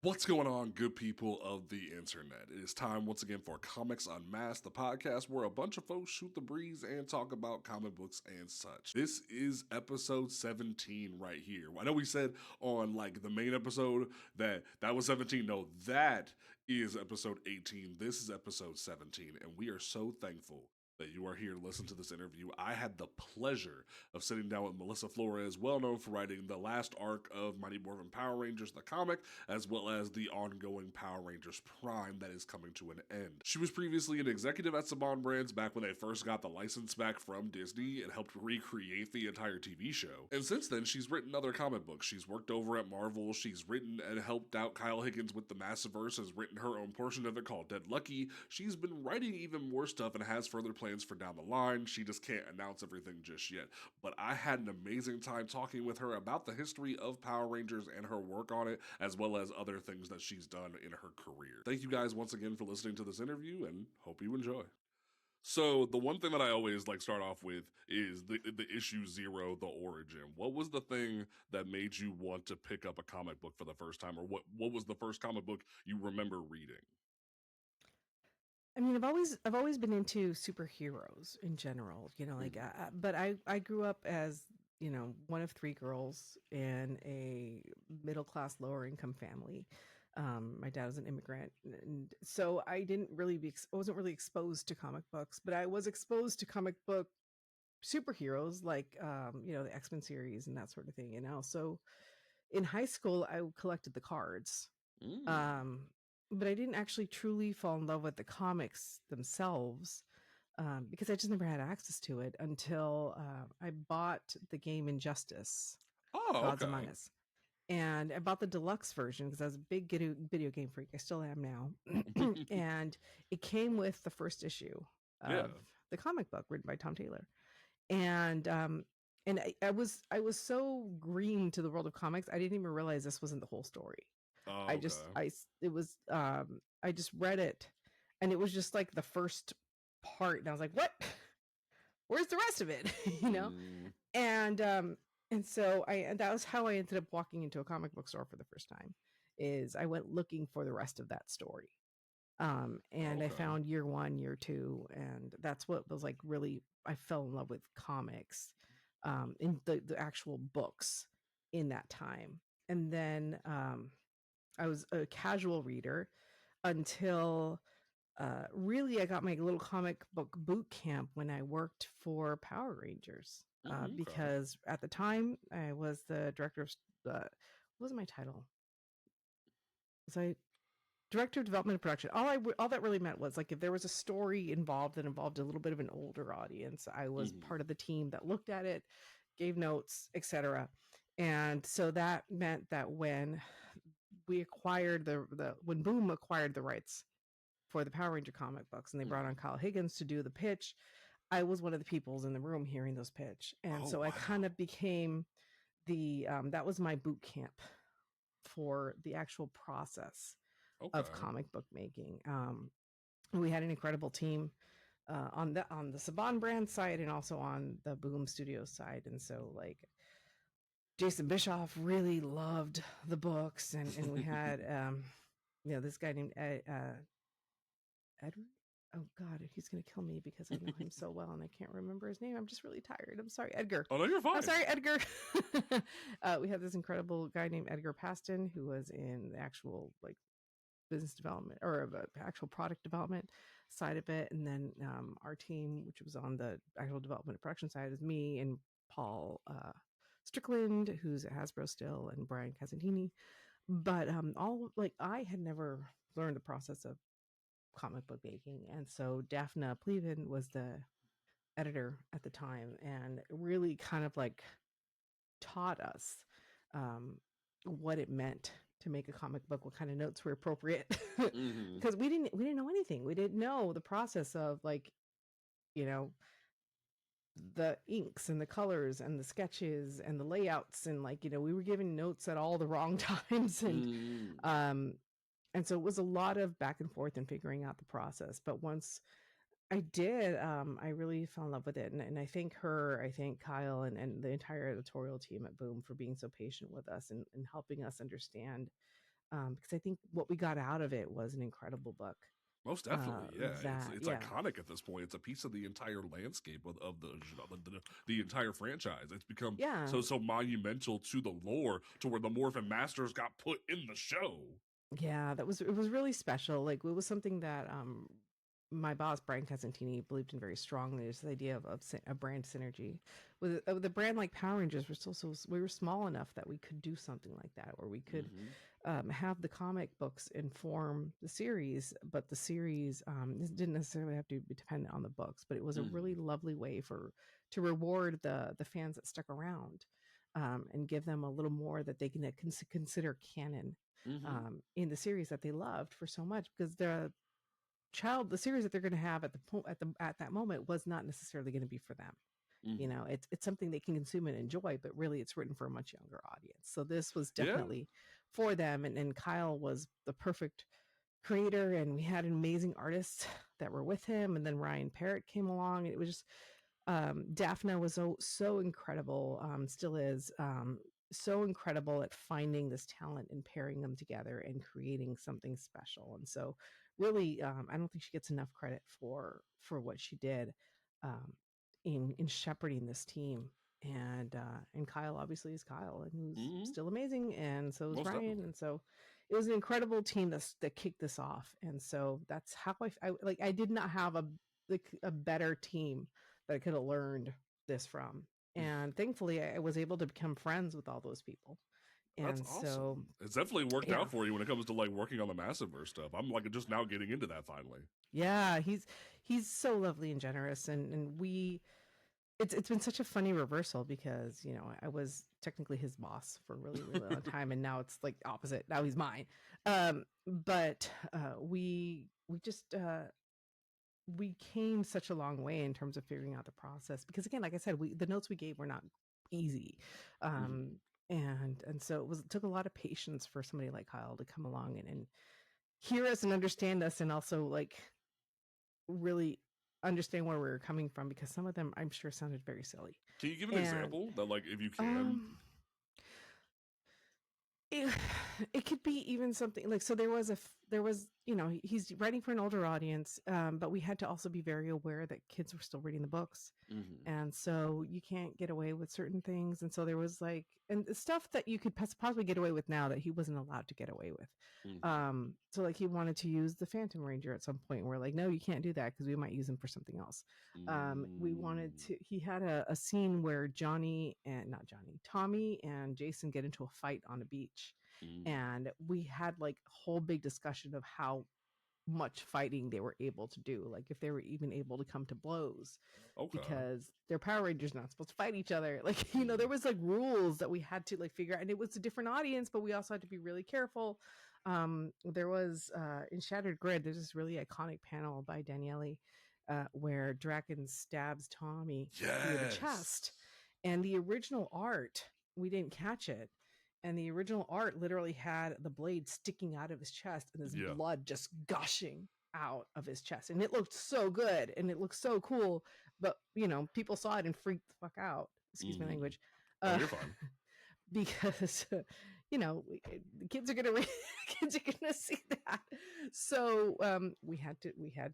What's going on, good people of the internet? It is time once again for Comics Unmasked, the podcast where a bunch of folks shoot the breeze and talk about comic books and such. This is episode 17 right here. I know we said on like the main episode that was 17. No, that is episode 18. This is episode 17, and we are so thankful that you are here to listen to this interview. I had the pleasure of sitting down with Melissa Flores, well known for writing the last arc of Mighty Morphin Power Rangers, the comic, as well as the ongoing Power Rangers Prime that is coming to an end. She was previously an executive at Saban Brands back when they first got the license back from Disney and helped recreate the entire TV show. And since then, she's written other comic books. She's worked over at Marvel. She's written and helped out Kyle Higgins with the Massiverse, has written her own portion of it called Dead Lucky. She's been writing even more stuff and has further plans for down the line. She just can't announce everything just yet. But I had an amazing time talking with her about the history of Power Rangers and her work on it, as well as other things that she's done in her career. Thank you guys once again for listening to this interview, and hope you enjoy. So the one thing that I always like start off with is the issue 0, the origin. What was the thing that made you want to pick up a comic book for the first time, or what was the first comic book you remember reading? I mean, I've always been into superheroes in general, but I grew up as, one of three girls in a middle class, lower income family. My dad was an immigrant, and so I wasn't really exposed to comic books, but I was exposed to comic book superheroes like, the X-Men series and that sort of thing. So in high school, I collected the cards. Mm. Um, but I didn't actually truly fall in love with the comics themselves, because I just never had access to it until I bought the game Injustice: Oh, Gods Among okay. Us. And I bought the deluxe version because I was a big video game freak. I still am now. And it came with the first issue Yeah. of the comic book written by Tom Taylor. And I was so green to the world of comics, I didn't even realize this wasn't the whole story. Oh, I just okay. I s- it was I just read it, and it was just like the first part, and I was like, "What? Where's the rest of it?" you know? Mm. And that was how I ended up walking into a comic book store for the first time. Is I went looking for the rest of that story. And I Okay. found year 1, year 2, and that's what was like really I fell in love with comics, in the actual books in that time. And then I was a casual reader until really I got my little comic book boot camp when I worked for Power Rangers. Okay. Because at the time I was the director of what was my title? Was I director of development and production? All that really meant was like if there was a story involved that involved a little bit of an older audience, I was Mm-hmm. part of the team that looked at it, gave notes, etc. And so that meant that when we acquired when Boom acquired the rights for the Power Ranger comic books, and they brought on Mm-hmm. Kyle Higgins to do the pitch, I was one of the peoples in the room hearing those pitch, and Oh, so I kind wow. of became the that was my boot camp for the actual process of Okay. comic book making. We had an incredible team on the Saban brand side and also on the Boom Studios side, and so like Jason Bischoff really loved the books, and we had this guy named Edward. Oh God, he's gonna kill me because I know him so well and I can't remember his name. I'm just really tired. I'm sorry, Edgar. Oh, no, you're I'm fine. sorry, Edgar. We had this incredible guy named Edgar Paston who was in the actual like business development or actual product development side of it, and then our team, which was on the actual development and production side, is me and Paul Strickland, who's at Hasbro still, and Brian Casantini. But all like I had never learned the process of comic book making, and so Daphne Pleven was the editor at the time, and really kind of like taught us um, what it meant to make a comic book, what kind of notes were appropriate, Mm-hmm. because we didn't know anything. We didn't know the process of like you know the inks and the colors and the sketches and the layouts, and like we were giving notes at all the wrong times, Mm. um and so it was a lot of back and forth and figuring out the process. But once I did, I really fell in love with it, and I thank Kyle and the entire editorial team at Boom for being so patient with us and helping us understand because I think what we got out of it was an incredible book. Most definitely, yeah. That It's yeah, iconic at this point. It's a piece of the entire landscape of the entire franchise. It's become yeah, so monumental to the lore to where the Morphin Masters got put in the show. yeah. It was really special. Like it was something that my boss Brian Casantini believed in very strongly. Is the idea of a brand synergy with the brand like Power Rangers. We're still we were small enough that we could do something like that, where we could Mm-hmm. have the comic books inform the series, but the series didn't necessarily have to be dependent on the books. But it was a really Mm-hmm. lovely way to reward the fans that stuck around, and give them a little more that they can consider canon Mm-hmm. in the series that they loved for so much, because the series that they're going to have at that moment was not necessarily going to be for them. You Mm-hmm. know, it's something they can consume and enjoy, but really it's written for a much younger audience. So this was Yeah. definitely for them. And Kyle was the perfect creator, and we had amazing artists that were with him. And then Ryan Parrott came along, and it was just Daphne was so incredible, still is, so incredible at finding this talent and pairing them together and creating something special. And so, really, I don't think she gets enough credit for what she did, um, in shepherding this team. And Kyle obviously is Kyle, and who's Mm-hmm. still amazing, and so is Most Ryan. definitely. And so, it was an incredible team that kicked this off. And so that's how I like. I did not have a better team that I could have learned this from. And thankfully, I was able to become friends with all those people. That's And so, awesome. It's definitely worked yeah, out for you when it comes to like working on the Massiverse stuff. I'm like just now getting into that finally. yeah, he's so lovely and generous, and we it's been such a funny reversal, because I was technically his boss for a really long time, and now it's like opposite. Now he's mine. But we just we came such a long way in terms of figuring out the process, because again, like I said, the notes we gave were not easy. Mm-hmm. um and so it took a lot of patience for somebody like Kyle to come along and hear us and understand us, and also like really understand where we were coming from, because some of them I'm sure sounded very silly. Can you give an And example that like if you can? um it, it could be even something like, so there was, he's writing for an older audience, but we had to also be very aware that kids were still reading the books, Mm-hmm. and so you can't get away with certain things. And so there was like, and stuff that you could possibly get away with now that he wasn't allowed to get away with. Mm-hmm. So like he wanted to use the Phantom Ranger at some point, we're like, no, you can't do that, because we might use him for something else. We wanted Mm-hmm. to He had a scene where Tommy and Jason get into a fight on a beach, and we had like a whole big discussion of how much fighting they were able to do, like if they were even able to come to blows, Okay. because they're Power Rangers, not supposed to fight each other. Like, there Mm-hmm. was like rules that we had to like figure out, and it was a different audience, but we also had to be really careful. There was in Shattered Grid, there's this really iconic panel by Daniele, where Draken stabs Tommy through the Yes. chest, and the original art, we didn't catch it, and the original art literally had the blade sticking out of his chest and his Yeah. blood just gushing out of his chest, and it looked so good and it looked so cool. But people saw it and freaked the fuck out, excuse my Mm-hmm. language, Oh, uh you're fine. because the kids are gonna kids are gonna see that. So we had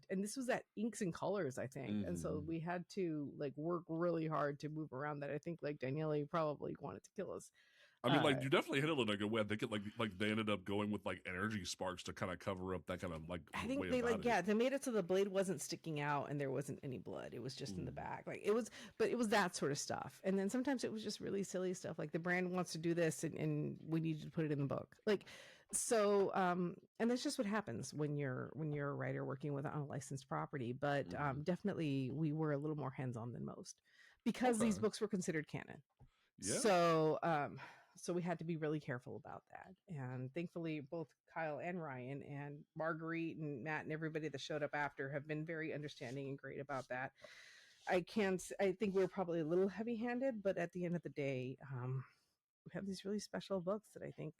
and this was at Inks and Colors, I think, and so Mm-hmm. we had to like work really hard to move around that. I think like Daniele probably wanted to kill us. I mean, uh like you definitely hit it in a good way. I think it like they ended up going with like energy sparks to kind of cover up that kind of like I way think they about like, it. yeah, they made it so the blade wasn't sticking out and there wasn't any blood. It was just in the Mm-hmm. back. Like it was, but it was that sort of stuff. And then sometimes it was just really silly stuff. Like the brand wants to do this, and we need to put it in the book. Like, so, and that's just what happens when you're a writer working with unlicensed property. But Mm-hmm. definitely we were a little more hands-on than most, because these Okay. books were considered canon. Yeah. So we had to be really careful about that. And thankfully, both Kyle and Ryan and Marguerite and Matt and everybody that showed up after have been very understanding and great about that. I think we were probably a little heavy handed, but at the end of the day, we have these really special books that I think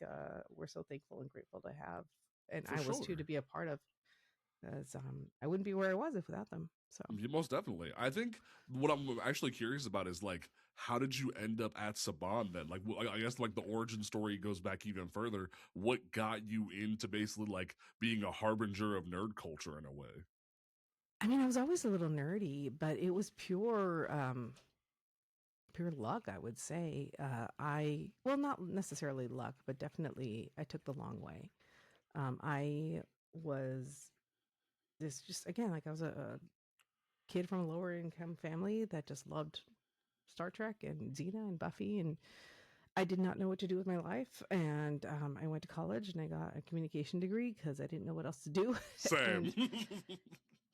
we're so thankful and grateful to have. And For I was too, to sure. be a part of. As I wouldn't be where I was if without them. So Most definitely. I think what I'm actually curious about is like, how did you end up at Saban then? Like, I guess like the origin story goes back even further. What got you into basically like being a harbinger of nerd culture in a way? I mean, I was always a little nerdy, but it was pure luck, I would say. Well, not necessarily luck, but definitely I took the long way. I was this just again like I was a kid from a lower income family that just loved Star Trek and Xena and Buffy, and I did not know what to do with my life. And I went to college and I got a communication degree because I didn't know what else to do. Same. and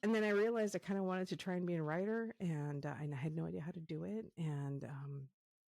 and then I realized I kind of wanted to try and be a writer, and I had no idea how to do it. And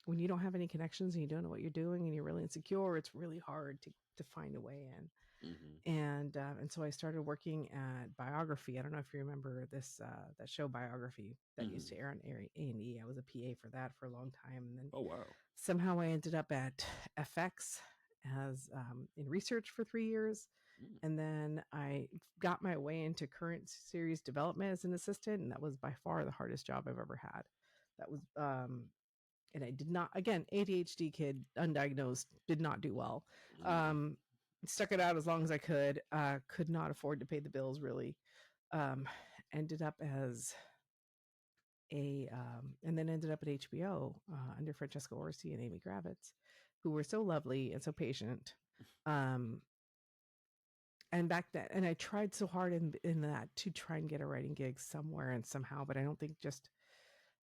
when you don't have any connections and you don't know what you're doing and you're really insecure, it's really hard to find a way in. Mhm. And so I started working at Biography. I don't know if you remember this that show Biography that used Mhm. to air on A&E. I was a PA for that for a long time, and then Oh wow. somehow I ended up at FX as in research for 3 years. Mm. And then I got my way into current series development as an assistant, and that was by far the hardest job I've ever had. That was, and I did not, again, ADHD kid, undiagnosed, did not do well. Mm. Stuck it out as long as I could not afford to pay the bills really. Um, ended up as and then ended up at HBO under Francesca Orsi and Amy Gravitz, who were so lovely and so patient. Um, and back then, and I tried so hard in that to try and get a writing gig somewhere and somehow, but I don't think just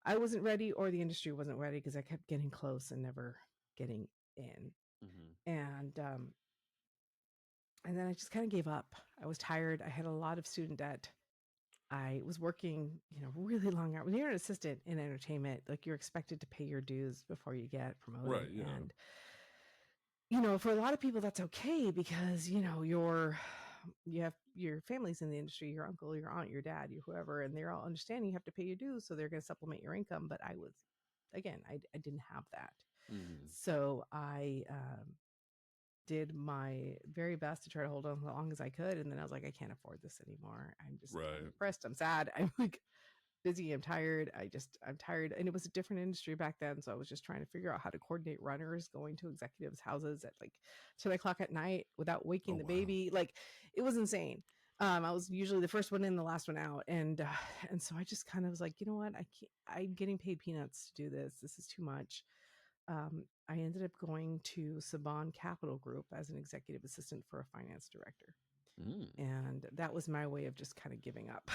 I wasn't ready or the industry wasn't ready because I kept getting close and never getting in. Mhm. And then I just kind of gave up. I was tired. I had a lot of student debt. I was working, really long hours. When you're an assistant in entertainment, like you're expected to pay your dues before you get promoted. Right. Yeah. And, for a lot of people, that's okay because, you have your family's in the industry, your uncle, your aunt, your dad, your whoever, and they're all understanding you have to pay your dues. So they're going to supplement your income. But I didn't have that. Mhm. So I did my very best to try to hold on as long as I could. And then I was like, I can't afford this anymore. I'm Right. depressed. I'm sad. I'm like busy. I'm tired. I'm tired. And it was a different industry back then. So I was just trying to figure out how to coordinate runners going to executives' houses at like 10 o'clock at night without waking Oh the wow. baby. Like it was insane. I was usually the first one in, the last one out. And so I just kind of was like, you know what? I can't, I'm getting paid peanuts to do this. This is too much. I ended up going to Saban Capital Group as an executive assistant for a finance director. Mm. And that was my way of just kind of giving up.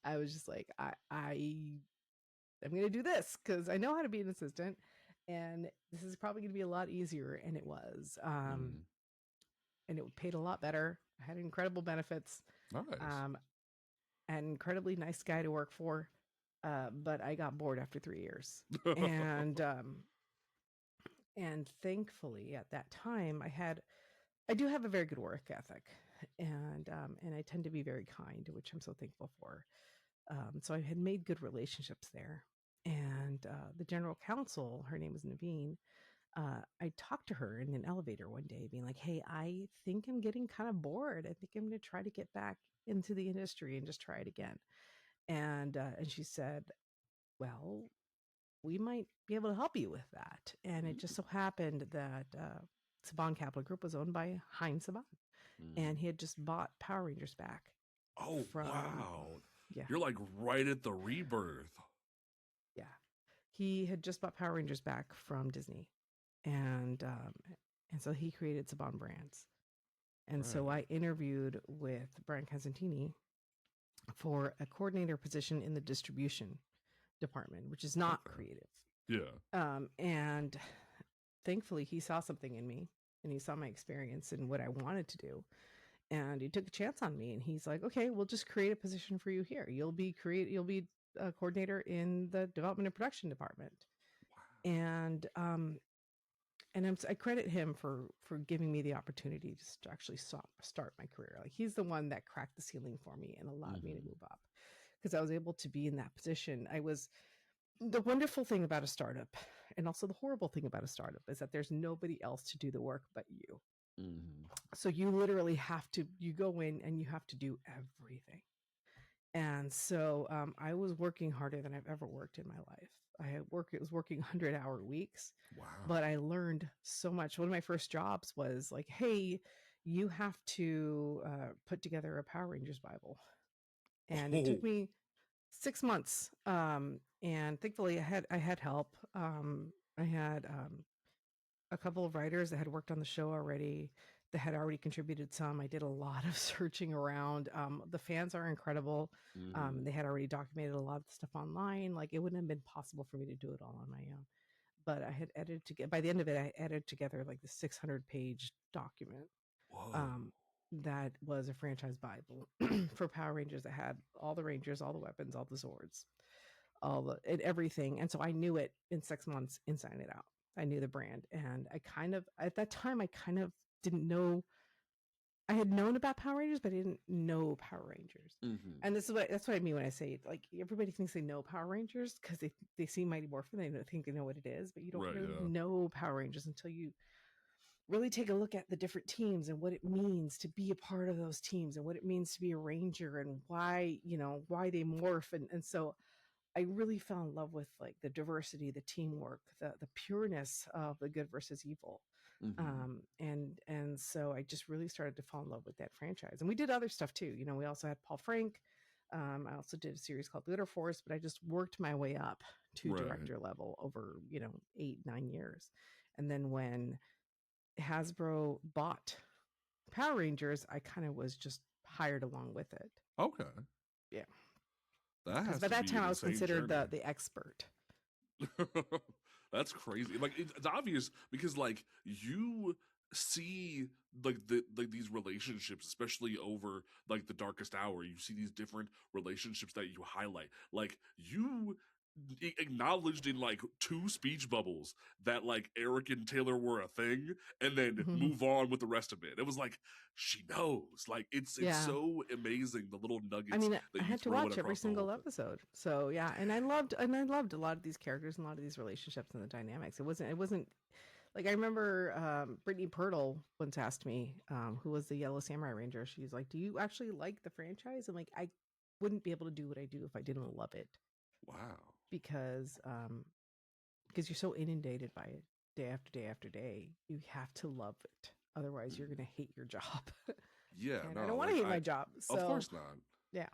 I was just like, I'm going to do this because I know how to be an assistant, and this is probably going to be a lot easier. And it was, Mm. and it paid a lot better. I had incredible benefits, Nice. um, an incredibly nice guy to work for. But I got bored after 3 years, and thankfully at that time I do have a very good work ethic, and I tend to be very kind, which I'm so thankful for. So I had made good relationships there, and the general counsel, her name was Naveen. I talked to her in an elevator one day, being like, "Hey, I think I'm getting kind of bored. I think I'm going to try to get back into the industry and just try it again." And she said, "Well, we might be able to help you with that." And it just so happened that Saban Capital Group was owned by Heinz Saban, Mm. and he had just bought Power Rangers back Oh from, wow. yeah, You're like right at the rebirth. yeah. He had just bought Power Rangers back from Disney, and so he created Saban Brands. And so Right. I interviewed with Brian Casantini for a coordinator position in the distribution department, which is not Okay. creative. Yeah. And thankfully, he saw something in me, and he saw my experience and what I wanted to do, and he took a chance on me. And he's like, "Okay, we'll just create a position for you here. You'll be a coordinator in the development and production department." And I credit him for giving me the opportunity to actually start my career. Like he's the one that cracked the ceiling for me and allowed me to Mm-hmm. move up because I was able to be in that position. I was The wonderful thing about a startup, and also the horrible thing about a startup, is that there's nobody else to do the work but you. So you literally have to, you go in and you have to do everything. And so I was working harder than I've ever worked in my life. It was working 100-hour weeks, Wow. but I learned so much. One of my first jobs was like, hey, you have to put together a Power Rangers Bible. And it took Oh. me 6 months. And thankfully I had help. I had a couple of writers that had worked on the show already, that had already contributed some. I did a lot of searching around. The fans are incredible. They had already documented a lot of the stuff online. Like, it wouldn't have been possible for me to do it all on my own. But I had edited together. By the end of it, I edited together like the 600-page document. Whoa. Um, that was a franchise Bible for Power Rangers that had all the Rangers, all the weapons, all the swords, all the and everything. And so I knew it in 6 months, inside and out. I knew the brand, and I kind of, at that time, I kind of didn't know. I had known about Power Rangers, but I didn't know Power Rangers. And that's what I mean when I say, like, everybody thinks they know Power Rangers because they see Mighty Morphin, they think they know what it is, but you don't Right. really Yeah. know Power Rangers until you really take a look at the different teams and what it means to be a part of those teams, and what it means to be a ranger, and why, why they morph. And so I really fell in love with, like, the diversity, the teamwork, the pureness of the good versus evil. And so I just really started to fall in love with that franchise. And we did other stuff too. We also had Paul Frank. I also did a series called Glitter Force, but I just worked my way up to Right. director level over 8-9 years. And then when Hasbro bought Power Rangers, I kind of was just hired along with it. Okay. Yeah. That Because has by to that be time an I was insane considered journey. the expert. That's crazy. Like, it's obvious because, like, you see, like, these relationships, especially over, like, the Darkest Hour. You see these different relationships that you highlight. Like, you acknowledged in like 2 speech bubbles that, like, Eric and Taylor were a thing, and then move on with the rest of it. It was like, she knows. Like, it's Yeah. so amazing, the little nuggets I mean, that I you had to throw in watch every across the whole single thing. episode. So yeah, and I loved a lot of these characters and a lot of these relationships and the dynamics. It wasn't like, I remember Brittany Pirtle once asked me, who was the Yellow Samurai Ranger. She's like, "Do you actually like the franchise?" I'm like, "I wouldn't be able to do what I do if I didn't love it." Wow. Because you're so inundated by it day after day after day. You have to love it. Otherwise, you're going to hate your job. Yeah, And I no, don't want to like, hate my job. of So, course not. yeah.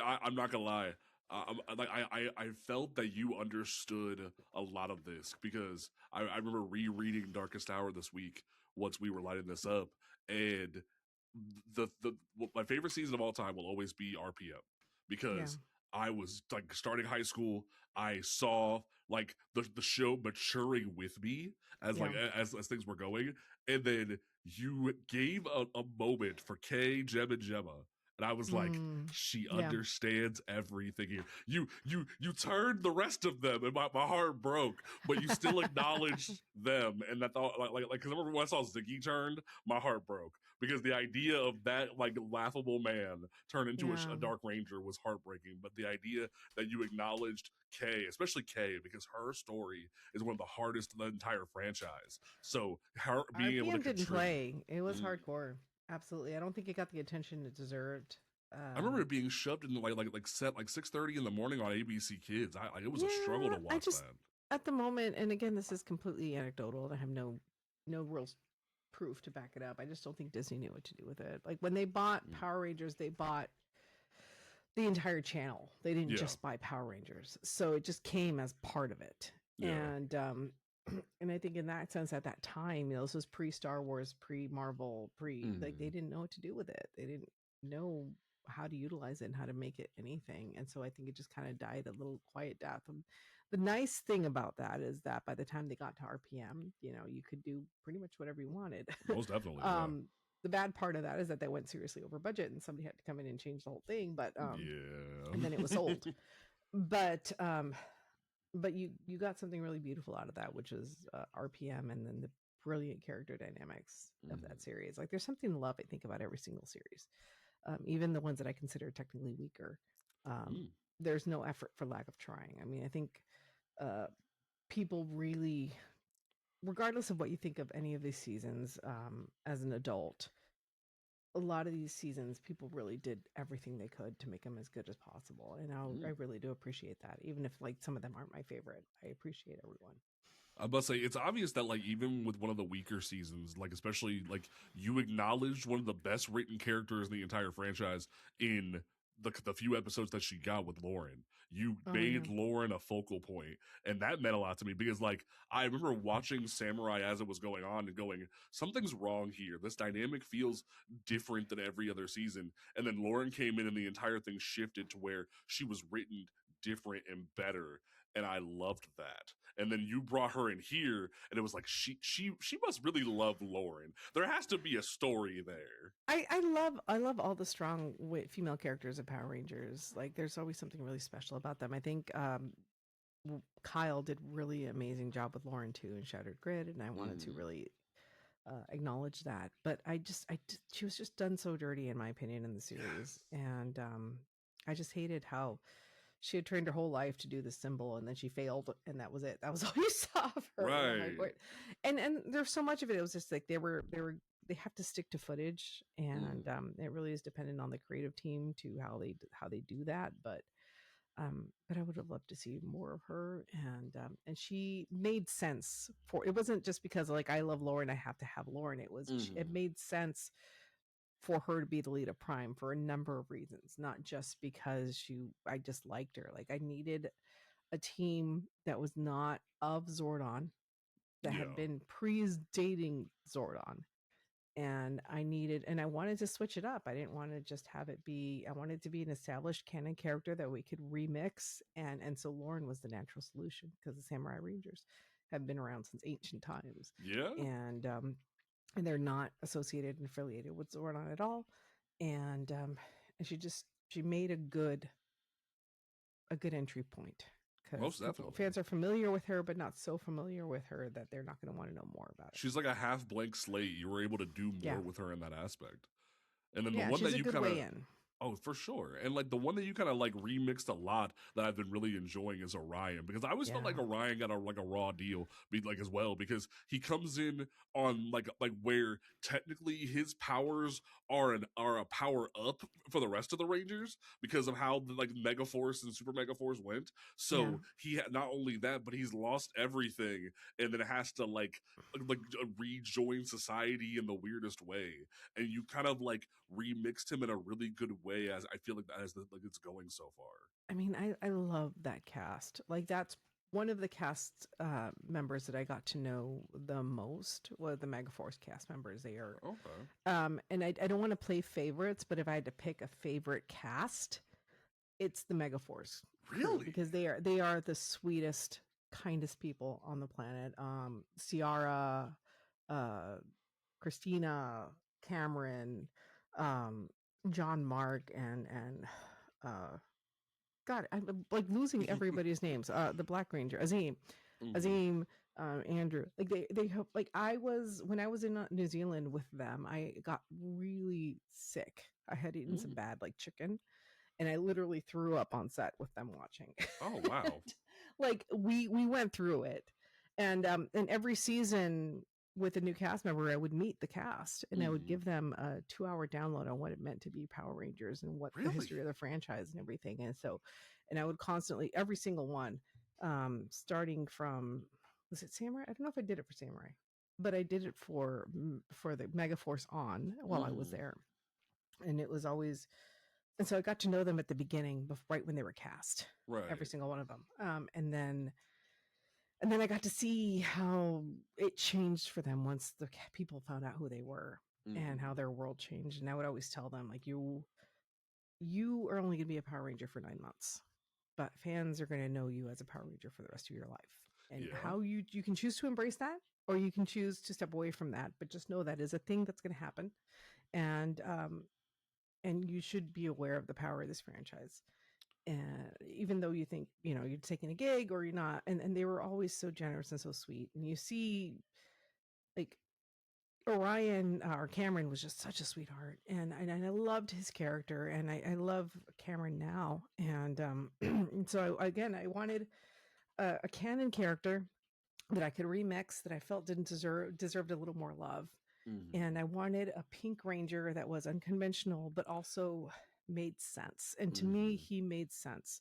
I'm not gonna lie. I felt that you understood a lot of this because I remember rereading Darkest Hour this week once we were lighting this up, and my favorite season of all time will always be RPM Yeah. because I was, like, starting high school. I saw, like, the show maturing with me as, like, Yeah. as things were going, and then you gave a moment for Kay, Jem, and Gemma, and I was like, she Yeah. understands everything here. You turned the rest of them, and my heart broke, but you still acknowledged them, and that thought, like, because I remember when I saw Ziggy turned, my heart broke because the idea of that, like, laughable man turned into Yeah. a Dark Ranger was heartbreaking. But the idea that you acknowledged Kay, especially Kay, because her story is one of the hardest in the entire franchise. So her being able to RPM didn't contribute. play. It was hardcore. Absolutely. I don't think it got the attention it deserved. I remember it being shoved in like set like 6:30 in the morning on ABC Kids. It was a struggle to I watch just, that. at the moment, and again, this is completely anecdotal, and I have no real proof to back it up. I just don't think Disney knew what to do with it. Like, when they bought Power Rangers, they bought the entire channel. They didn't Yeah. just buy Power Rangers. So it just came as part of it. Yeah. And and I think in that sense, at that time, this was pre-Star Wars, pre-Marvel, like, they didn't know what to do with it. They didn't know how to utilize it and how to make it anything. And so I think it just kind of died a little quiet death. And the nice thing about that is that by the time they got to RPM, you could do pretty much whatever you wanted. Most definitely. Yeah. The bad part of that is that they went seriously over budget, and somebody had to come in and change the whole thing. But yeah. and then it was sold. But you got something really beautiful out of that, which is RPM, and then the brilliant character dynamics of that series. Like, there's something to love, I think, about every single series, even the ones that I consider technically weaker. There's no effort for lack of trying. I mean, I think people really regardless of what you think of any of these seasons, as an adult, a lot of these seasons, people really did everything they could to make them as good as possible, and I really do appreciate that. Even if like some of them aren't my favorite, I appreciate everyone. I must say, it's obvious that like even with one of the weaker seasons, like especially like you acknowledged one of the best written characters in the entire franchise in the few episodes that she got with Lauren. You Oh yeah, made Lauren a focal point, and that meant a lot to me because like I remember watching Samurai as it was going on and going, something's wrong here. This dynamic feels different than every other season. And then Lauren came in and the entire thing shifted to where she was written different and better, and I loved that. And then you brought her in here, and it was like she must really love Lauren. There has to be a story there. I love all the strong female characters of Power Rangers. Like, there's always something really special about them. I think Kyle did really amazing job with Lauren too in Shattered Grid, and I wanted to really acknowledge that. But she was just done so dirty, in my opinion, in the series, and I just hated how she had trained her whole life to do the symbol, and then she failed, and that was it. That was all you saw of her. And I'm like, Right. what? And there's so much of it. It was just like they have to stick to footage, and it really is dependent on the creative team to how they do that. But I would have loved to see more of her, and she made sense for. It wasn't just because like I love Lauren, I have to have Lauren. It made sense for her to be the lead of Prime for a number of reasons, not just because I just liked her. Like, I needed a team that was not of Zordon, that had Yeah. been pre-dating Zordon. And I wanted to switch it up. I didn't want to just have it be, I wanted it to be an established canon character that we could remix. And so Lauren was the natural solution, because the Samurai Rangers have been around since ancient times. Yeah. And they're not associated and affiliated with Zordon at all. And she made a good entry point, because Most definitely. fans are familiar with her, but not so familiar with her that they're not going to want to know more about it. She's like a half blank slate. You were able to do more Yeah, with her in that aspect. And then the yeah, one she's that a you good kind of way in. Oh, for sure. And like the one that you kind of like remixed a lot that I've been really enjoying is Orion, because I always felt Yeah, like Orion got a raw deal like as well, because he comes in on like where technically his powers are a power up for the rest of the Rangers because of how the like Megaforce and Super Megaforce went. yeah. So he had not only that, but he's lost everything and then has to rejoin society in the weirdest way. And you kind of like remixed him in a really good way, as I feel like like it's going so far. I mean, I love that cast. Like, that's one of the cast members that I got to know the most, was the Megaforce cast members. They are, Okay. and I don't want to play favorites, but if I had to pick a favorite cast, it's the Megaforce crew, Really? because they are the sweetest, kindest people on the planet. Ciara, uh, Christina, Cameron, um, John Mark, and uh, God, I'm like losing everybody's names. The Black Ranger, Mhm. Azim, Andrew. Like, they hope. Like, when I was in New Zealand with them, I got really sick. I had eaten some Mm. bad like chicken, and I literally threw up on set with them watching. Oh wow. Like, we went through it, and every season with a new cast member, I would meet the cast, and I would Mhm. give them a 2-hour download on what it meant to be Power Rangers and what the Really? history of the franchise and everything. And I would constantly, every single one, starting from, was it Samurai? I don't know if I did it for Samurai, but I did it for the Megaforce on while I was Mhm. there, and it was always. And so I got to know them at the beginning, right when they were cast, every Right. single one of them. And then I got to see how it changed for them once the people found out who they were, and how Mhm. their world changed. And I would always tell them, like, you are only going to be a Power Ranger for 9 months, but fans are going to know you as a Power Ranger for the rest of your life. And Yeah. how you can choose to embrace that, or you can choose to step away from that, but just know that is a thing that's going to happen. And and you should be aware of the power of this franchise. And even though you think, you're taking a gig or you're not, and they were always so generous and so sweet. And you see, like, Orion, or Cameron, was just such a sweetheart, and I loved his character, and I love Cameron now. And and so again, I wanted a canon character that I could remix that I felt didn't deserved a little more love. And Mm-hmm. I wanted a Pink Ranger that was unconventional but also made sense. And to me, Mm-hmm. he made sense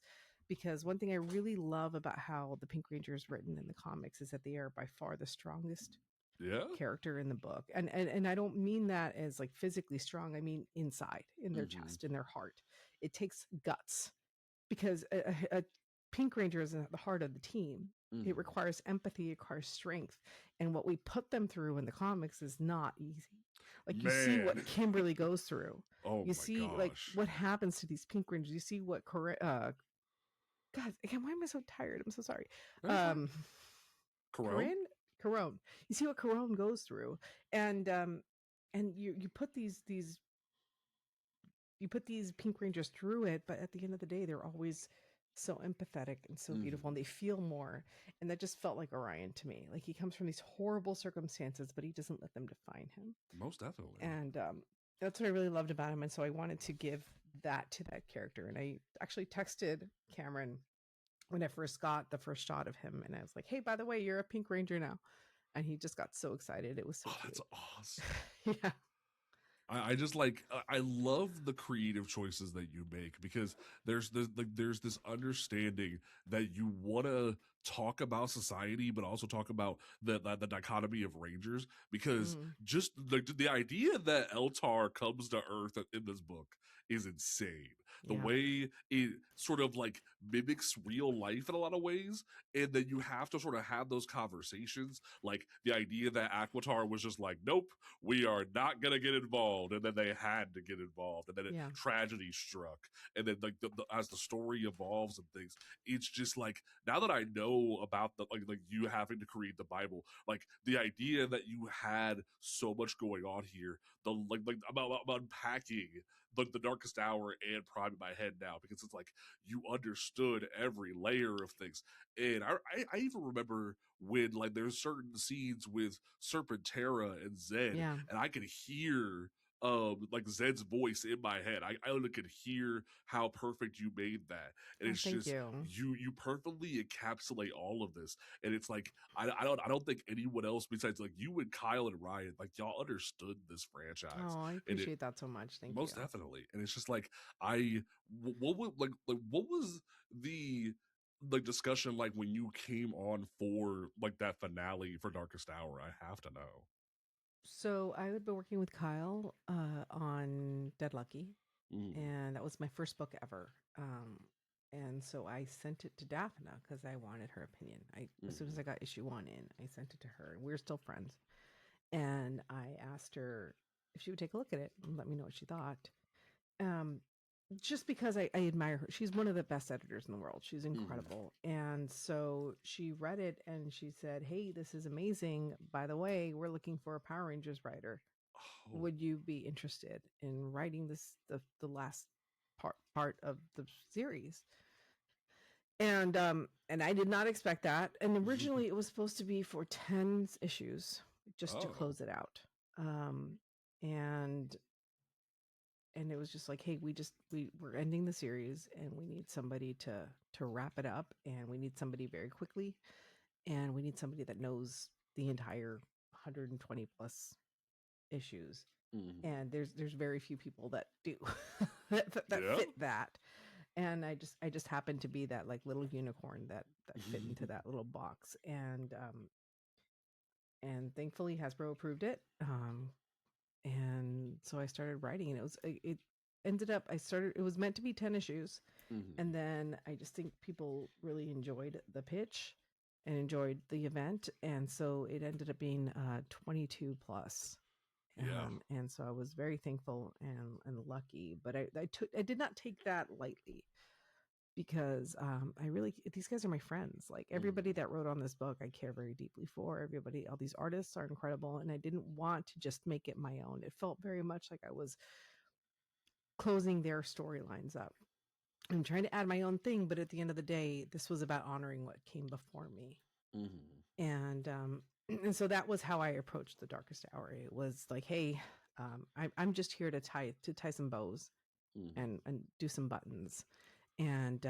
because one thing I really love about how the Pink Ranger is written in the comics is that they are by far the strongest Yeah. character in the book. And I don't mean that as like physically strong. I mean inside, in their Mm-hmm. chest, in their heart. It takes guts because a Pink Ranger is at the heart of the team. It Mm-hmm. requires empathy, it requires strength. And what we put them through in the comics is not easy. Like you see Man. what Kimberly goes through. Oh You my see like gosh. what happens to these Pink Rangers. You see what God, again, why am I so tired? I'm so sorry. That's fine. Um Corone? Corinne? Corone. You see what Corone goes through. And you put these you put these Pink Rangers through it, but at the end of the day, they're always so empathetic and so beautiful, Mm-hmm. and they feel more. And that just felt like Orion to me. Like he comes from these horrible circumstances, but he doesn't let them define him. Most definitely. And that's what I really loved about him. And so I wanted to give that to that character. And I actually texted Cameron when I first got the first shot of him, and I was like, "Hey, by the way, you're a Pink Ranger now." And he just got so excited. It was so Oh, that's cute. awesome. Yeah, I just like I love the creative choices that you make because there's this understanding that you want to talk about society but also talk about the dichotomy of rangers because mm, just the idea that Eltar comes to Earth in this book is insane. The yeah, way it sort of like mimics real life in a lot of ways, and then you have to sort of have those conversations. Like the idea that Aquitar was just like, nope, we are not going to get involved, and then they had to get involved, and then yeah, tragedy struck, and then like as the story evolves and things, it's just like now that I know about the like you having to create the Bible, like the idea that you had so much going on here, the like about unpacking the darkest hour and Prime in my head now because it's like you understood every layer of things, and I even remember when like there's certain scenes with Serpentera and Zed, yeah. and I could hear like Zed's voice in my head. I only could hear how perfect you made that. And Oh, it's thank just you. you perfectly encapsulate all of this. And it's like I don't think anyone else besides like you and Kyle and Ryan, like y'all understood this franchise. Oh, I And it appreciate that so much. Thank you. most definitely. And it's just like what would like what was the like discussion like when you came on for like that finale for Darkest Hour? I have to know. So I had been working with Kyle on Dead Lucky, Mm, and that was my first book ever. And so I sent it to Daphne because I wanted her opinion. As soon as mm, I got issue one in, I sent it to her, and we're still friends. And I asked her if she would take a look at it and let me know what she thought. Um, just because I admire her. She's one of the best editors in the world. She's mm. incredible. And so she read it and she said, "Hey, this is amazing. By the way, we're looking for a Power Rangers writer. Oh. Would you be interested in writing the last part of the series?" And I did not expect that. And originally it was supposed to be for 10 issues just to Oh. close it out. Um and and it was just like, "Hey, we're ending the series and we need somebody to wrap it up, and we need somebody very quickly, and we need somebody that knows the entire 120 plus issues." Mm. And there's very few people that do that Yeah. fit that. And I just happened to be that like little unicorn that fit into that little box. And thankfully Hasbro approved it. And so I started writing, and it ended up, it was meant to be 10 issues. Mm. And then I just think people really enjoyed the pitch and enjoyed the event, and so it ended up being 22 plus. Yeah. And so I was very thankful and lucky, but I did not take that lightly because I really, these guys are my friends. Like everybody Mm. that wrote on this book, I care very deeply for. Everybody, all these artists are incredible, and I didn't want to just make it my own. It felt very much like I was closing their storylines up. I'm trying to add my own thing, but at the end of the day, this was about honoring what came before me. Mm. And and so that was how I approached the Darkest Hour. It was like, "Hey, I'm just here to tie some bows Mm. and do some buttons." And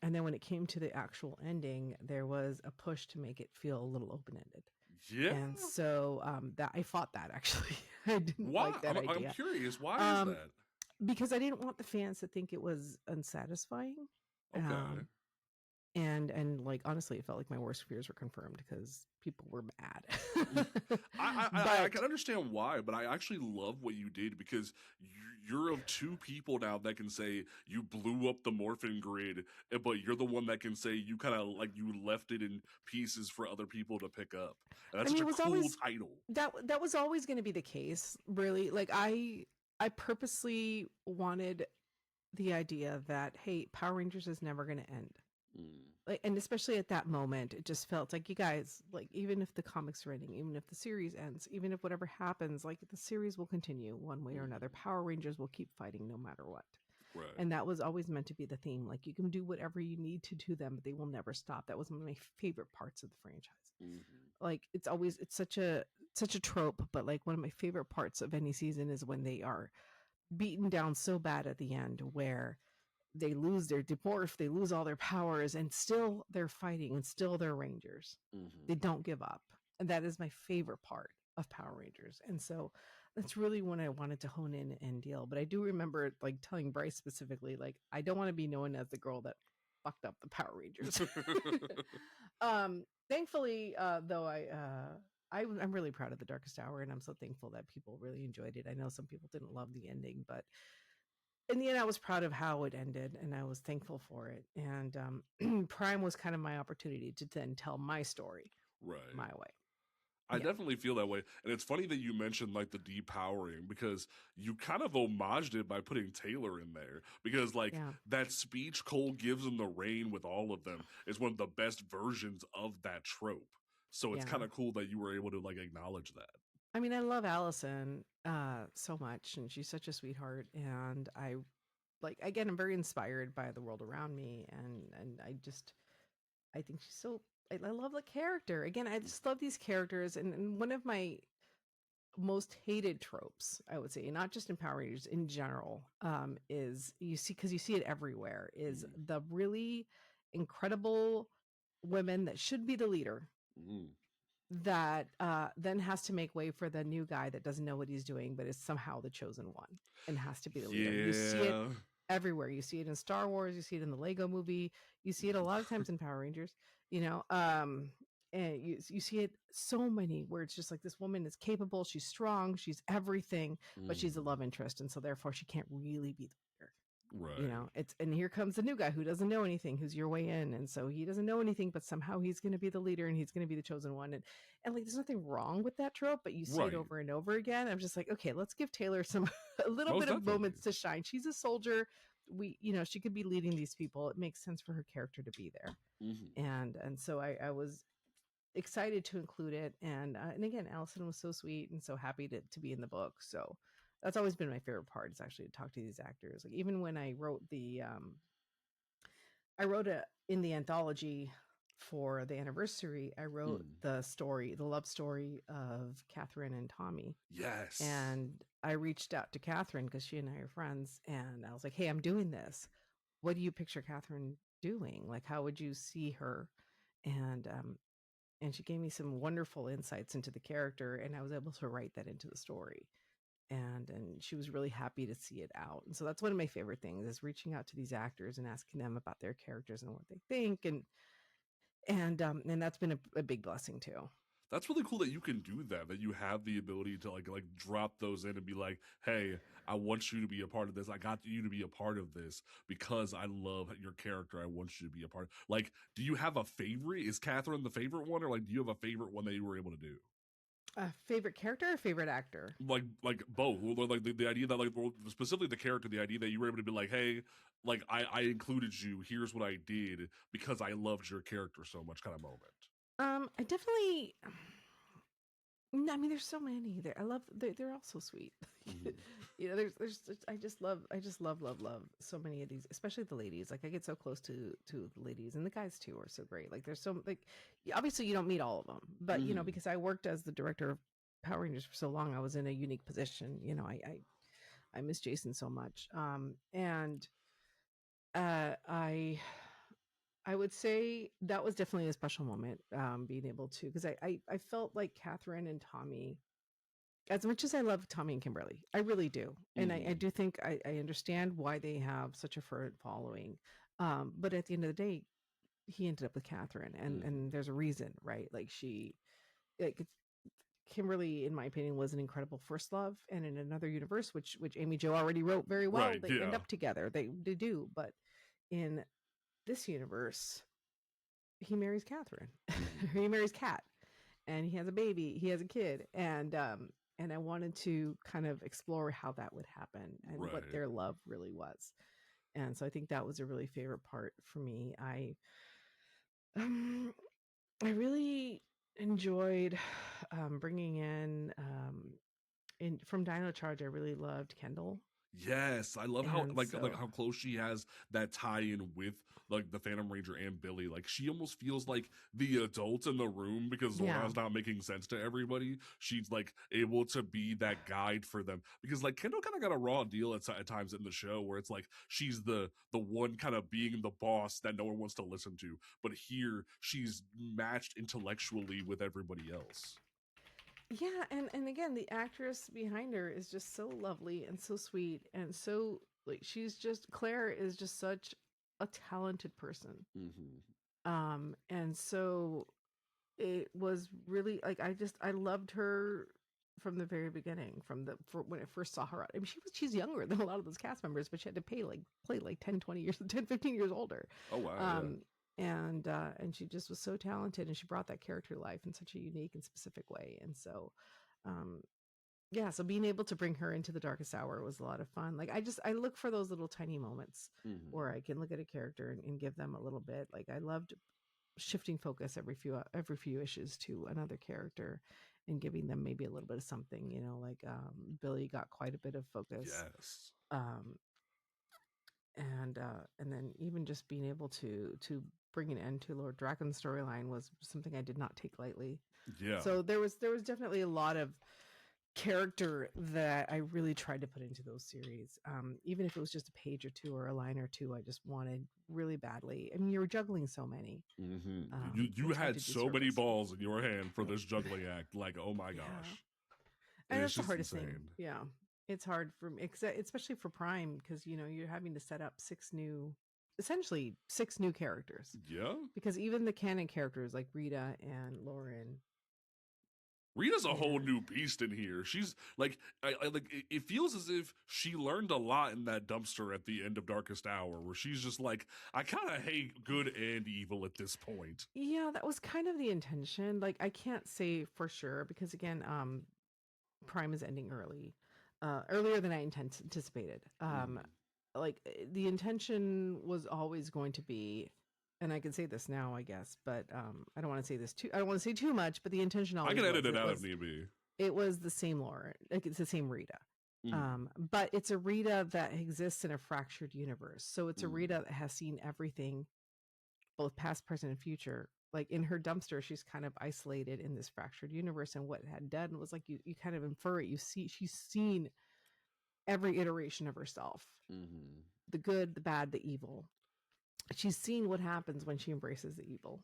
And then when it came to the actual ending, there was a push to make it feel a little open ended. Yeah. And so that I fought that actually. I didn't Why? like that I'm idea. curious. Why is that? Because I didn't want the fans to think it was unsatisfying. Okay. And like honestly, it felt like my worst fears were confirmed because people were mad. I But can understand why, but I actually love what you did because you're of two people now that can say you blew up the morphin grid, but you're the one that can say you kind of like you left it in pieces for other people to pick up. And I that's mean, such it a was cool always title. that was always going to be the case. Really, like I purposely wanted the idea that hey, Power Rangers is never going to end. Mm. Like, and especially at that moment, it just felt like you guys, like, even if the comics are ending, even if the series ends, even if whatever happens, like the series will continue one way or another. Mm. Power Rangers will keep fighting no matter what. Right. And that was always meant to be the theme. Like you can do whatever you need to them, but they will never stop. That was one of my favorite parts of the franchise. Mm-hmm. Like it's such a trope, but like one of my favorite parts of any season is when they are beaten down so bad at the end where they lose their demorph, they lose all their powers, and still they're fighting and still they're Rangers. Mm-hmm. They don't give up. And that is my favorite part of Power Rangers. And so that's really when I wanted to hone in and deal. But I do remember like telling Bryce specifically, like, I don't want to be known as the girl that fucked up the Power Rangers. Thankfully, though, I'm really proud of the Darkest Hour, and I'm so thankful that people really enjoyed it. I know some people didn't love the ending, but in the end, I was proud of how it ended, and I was thankful for it. And Prime was kind of my opportunity to then tell my story Right. my way. I Yeah, definitely feel that way. And it's funny that you mentioned like the depowering because you kind of homaged it by putting Taylor in there. Because like yeah, that speech Cole gives in the rain with all of them is one of the best versions of that trope. So it's yeah. kind of cool that you were able to like acknowledge that. I mean, I love Allison so much, and she's such a sweetheart. And I like again, I'm very inspired by the world around me, and I think she's so. I love the character. Again, I just love these characters, and one of my most hated tropes, I would say, not just in Power Rangers in general, is you see because you see it everywhere. Is Mm. the really incredible women that should be the leader Mm. that then has to make way for the new guy that doesn't know what he's doing, but is somehow the chosen one and has to be the leader. You see it Yeah. everywhere. You see it in Star Wars. You see it in the Lego Movie. You see it a lot of times in Power Rangers. You know, and you see it so many where it's just like this woman is capable. She's strong. She's everything, but she's a Mm. love interest, and so therefore she can't really be the leader. You Right. know, it's and here comes the new guy who doesn't know anything, who's your way in, and so he doesn't know anything, but somehow he's going to be the leader and he's going to be the chosen one, and like there's nothing wrong with that trope, but you see it Right. over and over again. I'm just like, okay, let's give Taylor some a little Most bit of definitely. moments to shine. She's a soldier. She could be leading these people. It makes sense for her character to be there, Mm-hmm. and so I was excited to include it, and again, Allison was so sweet and so happy to be in the book. So that's always been my favorite part is actually to talk to these actors. Like even when I wrote a in the anthology for the anniversary, I wrote Mm. the love story of Catherine and Tommy. Yes. And I reached out to Catherine because she and I are friends, and I was like, "Hey, I'm doing this. What do you picture Catherine doing? Like, how would you see her?" And she gave me some wonderful insights into the character, and I was able to write that into the story. And she was really happy to see it out. And so that's one of my favorite things is reaching out to these actors and asking them about their characters and what they think, and that's been a big blessing too. That's really cool that you can do that. That you have the ability to like drop those in and be like, "Hey, I want you to be a part of this. I got you to be a part of this because I love your character. I want you to be a part." Like, do you have a favorite? Is Catherine the favorite one, or like, do you have a favorite one that you were able to do? Favorite character or favorite actor? Like both. Or, like the idea that like specifically the character, the idea that you were able to be like, "Hey, like I included you. Here's what I did because I loved your character so much." Kind of moment. I definitely. I mean, there's so many there. I love. They're all so sweet. Mm-hmm. I just love so many of these, especially the ladies. Like I get so close to the ladies, and the guys too are so great. Like there's so like, obviously you don't meet all of them, but Mm-hmm. because I worked as the director of Power Rangers for so long, I was in a unique position. I miss Jason so much. And I I would say that was definitely a special moment, being able to, because I felt like Catherine and Tommy, as much as I love Tommy and Kimberly, I really do. And I Hmm. do think I understand why they have such a fervent following. But at the end of the day, he ended up with Catherine, and Hmm. there's a reason, right? Like Kimberly, in my opinion, was an incredible first love, and in another universe, which Amy Jo already wrote very well, Right. they end Yeah. up together. They do, but in this universe, he marries Catherine. Hmm. He marries Kat, and he has a baby. He has a kid, and I wanted to kind of explore how that would happen and what Right. their love really was. And so I think that was a really favorite part for me. Um, I really enjoyed bringing in from Dino Charge. I really loved Kendall, Yes, I love how and like so how close she has that tie-in with like the Phantom Ranger and Billy. Like she almost feels like the adult in the room because yeah, Zordon's not making sense to everybody. She's like able to be that guide for them because like Kendall kind of got a raw deal at times in the show where it's like she's the one kind of being the boss that no one wants to listen to, but here she's matched intellectually with everybody else. yeah, and again, the actress behind her is just so lovely and so sweet and so like she's just Claire is just such a talented person. Hmm. And so it was really like I loved her from the very beginning, when I first saw her out. I mean, she's younger than a lot of those cast members, but she had to play like 10, 20 years, 10, 15 years older. Oh wow, yeah. Um, and she just was so talented, and she brought that character to life in such a unique and specific way. And so, um, yeah, so being able to bring her into the darkest hour was a lot of fun. Like I look for those little tiny moments Hmm. where I can look at a character and give them a little bit. Like I loved shifting focus every few issues to another character and giving them maybe a little bit of something, like Billy got quite a bit of focus. Yes. um and then even just being able to bring an end to Lord Draken's storyline was something I did not take lightly. Yeah. So there was definitely a lot of character that I really tried to put into those series. Even if it was just a page or two or a line or two, I just wanted really badly. I mean, you were juggling so many. Hmm. I You tried had to do so many service. balls in your hand for this juggling act. Like, oh my Yeah. gosh, And it's that's the just hardest thing. insane. Yeah. It's hard for me, especially for Prime, because, you're having to set up essentially six new characters. Yeah, Because even the canon characters like Rita and Lauren Rita's a whole and new beast in here. She's like, I like. It feels as if she learned a lot in that dumpster at the end of Darkest Hour, where she's just like, I kind of hate good and evil at this point. yeah, that was kind of the intention. Like I can't say for sure because again, Prime is ending earlier than I anticipated. Hmm. The intention was always going to be, and I can say this now, I guess, but I don't want to say this too. I don't want to say too much, but the intention I always can edit was it out if need be. it was the same Laura, like it's the same Rita. Hmm. But it's a Rita that exists in a fractured universe. So it's a Hmm. Rita that has seen everything, both past, present, and future. Like in her dumpster, she's kind of isolated in this fractured universe. And what it had done was like you kind of infer it. You see, she's seen every iteration of herself, Hmm. the good, the bad, the evil. She's seen what happens when she embraces the evil.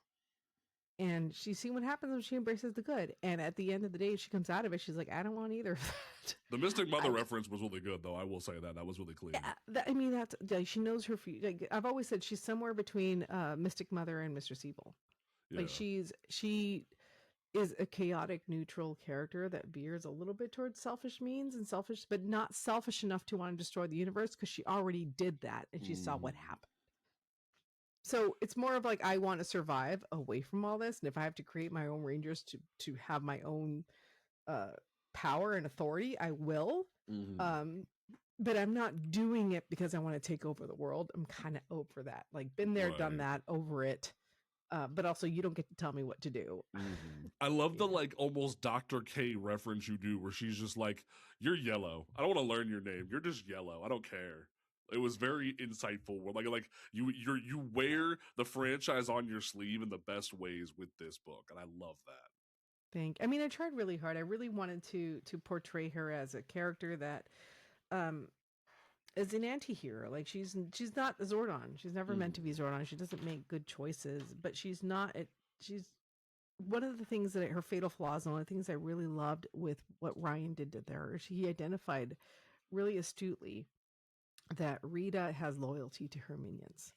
And she's seen what happens when she embraces the good. And at the end of the day, she comes out of it. She's like, I don't want either of that. The Mystic Mother I, reference was really good, though. I will say that was really clean. yeah, I mean, that's like, she knows her future. Like, I've always said she's somewhere between Mystic Mother and Mistress Evil. Like Yeah. she is a chaotic neutral character that veers a little bit towards selfish means and selfish, but not selfish enough to want to destroy the universe because she already did that and she saw what Hmm. happened. So it's more of like I want to survive away from all this, and if I have to create my own rangers to have my own uh, power and authority, I will. Hmm. Um, but I'm not doing it because I want to take over the world. I'm kind of over that. Like been there, done Right. that, over it. But also, you don't get to tell me what to do. I love the Yeah. like almost Dr. K reference you do where she's just like, you're yellow. I don't want to learn your name. You're just yellow. I don't care. It was very insightful. Where like you wear the franchise on your sleeve in the best ways with this book, and I love that. I mean, I tried really hard. I really wanted to portray her as a character that um as an anti-hero. Like she's not a Zordon. She's never meant to be Zordon. She doesn't make good choices, but she's not. She's one of the things that her fatal flaws, and one of the things I really loved with what Ryan did to her. He identified really astutely that Rita has loyalty to her minions.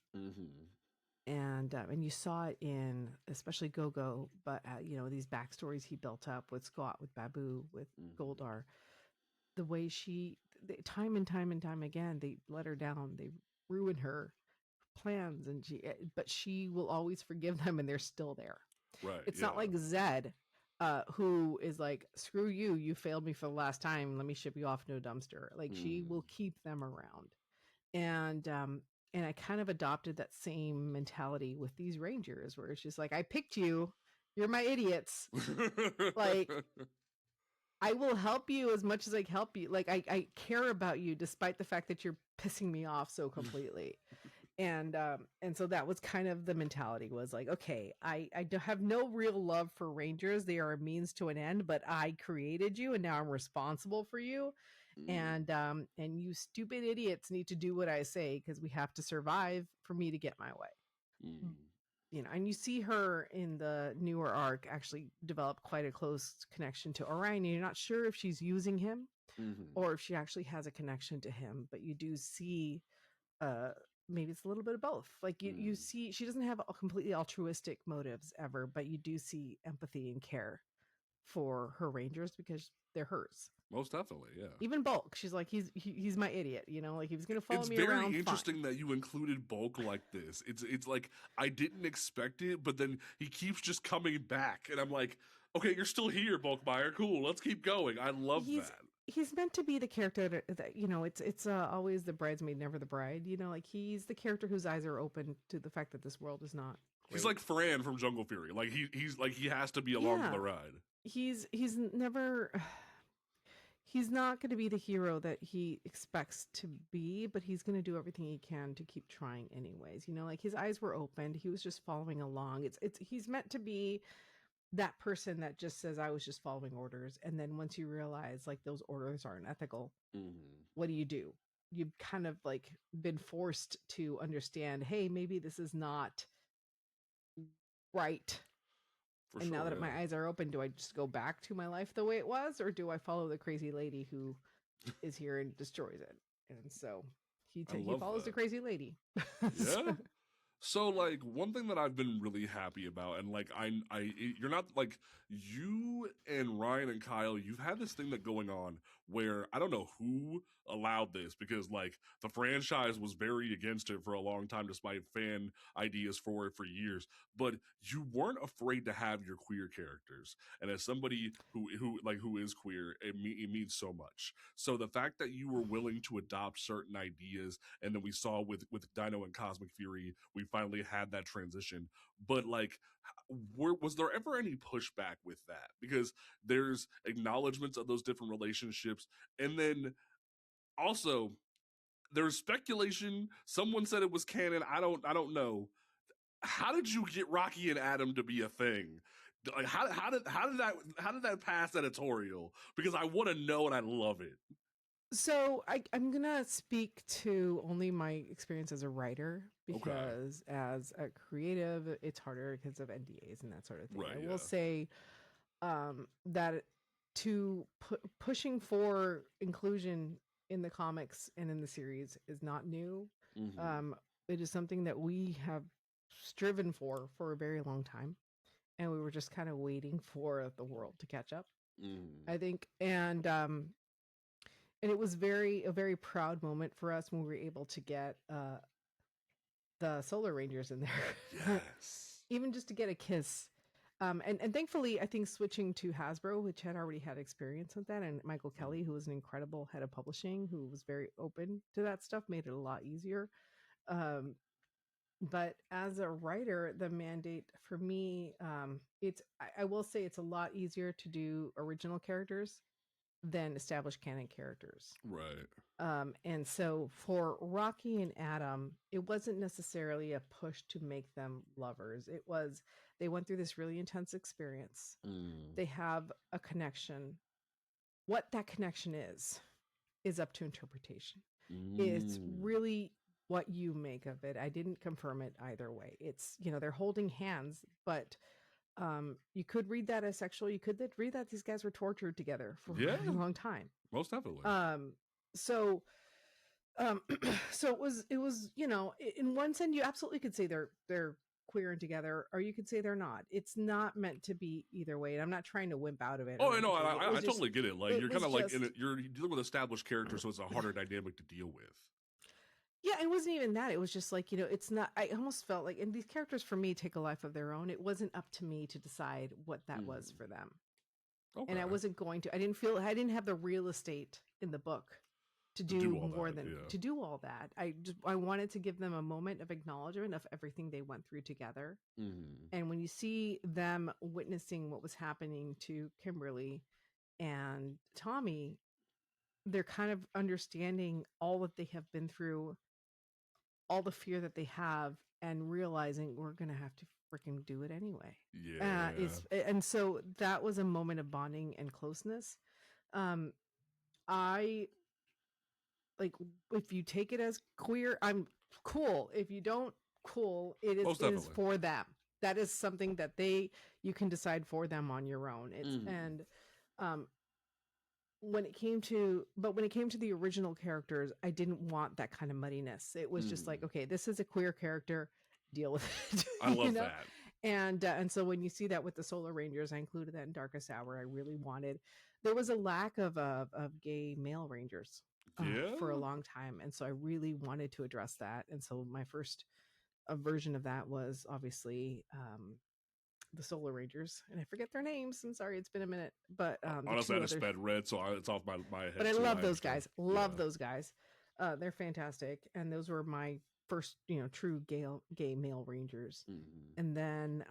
And you saw it in especially Go-Go, but these backstories he built up with Scott, with Babu, with Goldar, the way time and time and time again, they let her down, they ruin her plans, but she will always forgive them, and they're still there. Right. It's not like Zed, who is like, screw you, you failed me for the last time, let me ship you off into a dumpster. Like she will keep them around. And I kind of adopted that same mentality with these Rangers, where it's just like, I picked you, you're my idiots. Like, I will help you as much as I can help you. Like, I care about you despite the fact that you're pissing me off so completely. And so that was kind of the mentality, was like, okay, I have no real love for Rangers. They are a means to an end, but I created you and now I'm responsible for you. And you stupid idiots need to do what I say, because we have to survive for me to get my way. And you see her in the newer arc actually develop quite a close connection to Orion. You're not sure if she's using him or if she actually has a connection to him, but you do see maybe it's a little bit of both. Like you see she doesn't have completely altruistic motives ever, but you do see empathy and care for her Rangers because they're hers. Most definitely, yeah. Even Bulk, she's like, he's my idiot, like he was gonna follow me around. It's very interesting that you included Bulk like this. It's like, I didn't expect it, but then he keeps just coming back, and I'm like, okay, you're still here, Bulkmeyer. Cool, let's keep going. I love that. He's meant to be the character that it's always the bridesmaid, never the bride. Like he's the character whose eyes are open to the fact that this world is not great. He's like Fran from Jungle Fury. Like he's like, he has to be along for the ride. He's never. He's not going to be the hero that he expects to be, but he's going to do everything he can to keep trying anyways. Like his eyes were opened. He was just following along. He's meant to be that person that just says, I was just following orders. And then once you realize like those orders aren't ethical, what do? You've kind of like been forced to understand, hey, maybe this is not right. And now that my eyes are open, do I just go back to my life the way it was, or do I follow the crazy lady who is here and destroys it? And so he follows the crazy lady. Yeah. So like, one thing that I've been really happy about, and like you're not like, you and Ryan and Kyle, you've had this thing that going on where I don't know who allowed this, because like the franchise was very against it for a long time, despite fan ideas for it for years. But you weren't afraid to have your queer characters, and as somebody who is queer, it means so much. So the fact that you were willing to adopt certain ideas, and then we saw with Dino and Cosmic Fury, we finally had that transition. But like, was there ever any pushback with that? Because there's acknowledgments of those different relationships, and then also there's speculation. Someone said it was canon. I don't know. How did you get Rocky and Adam to be a thing? Like, how did that pass editorial? Because I want to know, and I love it. So I'm gonna speak to only my experience as a writer, because as a creative, it's harder because of NDAs and that sort of thing. Right, I will say that pushing for inclusion in the comics and in the series is not new. It is something that we have striven for a very long time, and we were just kind of waiting for the world to catch up, I think. And it was a very proud moment for us when we were able to get the Solar Rangers in there. Yes. Even just to get a kiss. And thankfully, I think switching to Hasbro, which had already had experience with that, and Michael Kelly, who was an incredible head of publishing, who was very open to that stuff, made it a lot easier. But as a writer, the mandate for me, I will say it's a lot easier to do original characters than established canon characters. Right. And so for Rocky and Adam, it wasn't necessarily a push to make them lovers. It was, they went through this really intense experience. They have a connection. What that connection is is up to interpretation. It's really what you make of it. I didn't confirm it either way. It's, they're holding hands, but you could read that as sexual. You could read that these guys were tortured together for a really long time. Most definitely. So so it was, in one sense you absolutely could say they're queer and together, or you could say they're not. It's not meant to be either way, and I'm not trying to wimp out of it. Oh, I know. I totally get it. Like, you're kind of like you're dealing with established characters, so it's a harder dynamic to deal with. Yeah, it wasn't even that. It was just like, it's not, I almost felt like, and these characters for me take a life of their own. It wasn't up to me to decide what that was for them. Okay. And I wasn't going to, I didn't have the real estate in the book to do more than to do all that. I wanted to give them a moment of acknowledgement of everything they went through together. And when you see them witnessing what was happening to Kimberly and Tommy, they're kind of understanding all that they have been through, all the fear that they have, and realizing we're going to have to freaking do it anyway. Yeah. And so that was a moment of bonding and closeness. I like, if you take it as queer, I'm cool. If you don't, cool. It is for them. That is something that you can decide for them on your own. And when it came to the original characters, I didn't want that kind of muddiness. It was just like, okay, this is a queer character, deal with it. I love that. And so when you see that with the Solar Rangers, I included that in Darkest Hour. I really wanted, there was a lack of gay male Rangers for a long time. And so I really wanted to address that. And so my first version of that was obviously the Solar Rangers, and I forget their names. I'm sorry, it's been a minute. But honestly, I just sped red, so it's off my head. But I love those guys. Love those guys. They're fantastic, and those were my first, true gay male Rangers. And then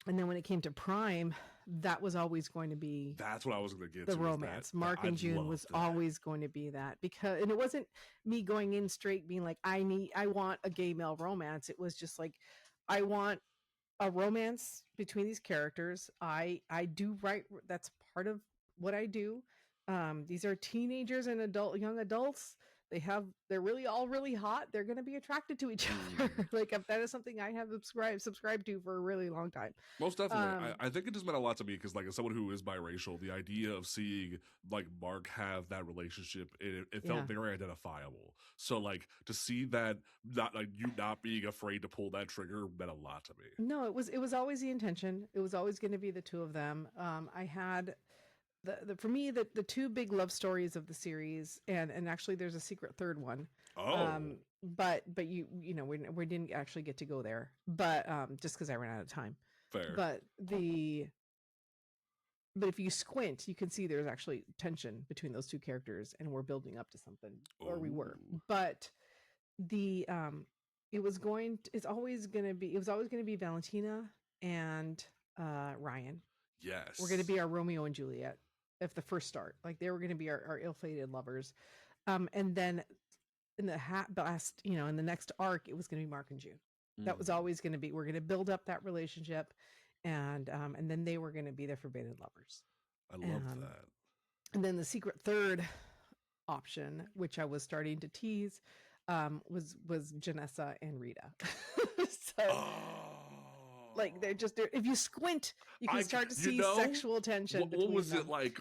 when it came to Prime, that was always going to be. That's what I was going to get. The romance. Mark and June was always going to be that, because, and it wasn't me going in straight being like, I want a gay male romance. It was just like, I want a romance between these characters. I do write. That's part of what I do. These are teenagers and young adults. They're really all really hot. They're going to be attracted to each other. Like, that is something I have subscribed to for a really long time. Most definitely. I think it just meant a lot to me because, like, as someone who is biracial, the idea of seeing like Mark have that relationship, it felt very identifiable. So, like, to see that, not being afraid to pull that trigger, meant a lot to me. No, it was always the intention. It was always going to be the two of them. I had for me, the two big love stories of the series, and actually there's a secret third one. But we didn't actually get to go there, but just because I ran out of time. Fair. But if you squint, you can see there's actually tension between those two characters, and we're building up to something, or we were. But it was always going to be Valentina and Ryan. Yes. We're going to be our Romeo and Juliet. If the first start, like, they were going to be our ill-fated lovers, and then in the in the next arc, it was going to be Mark and June. That was always going to be. We're going to build up that relationship, and then they were going to be their forbidden lovers. I love that. And then the secret third option, which I was starting to tease, was Janessa and Rita. Like, if you squint, you can start to see sexual tension. What was it like?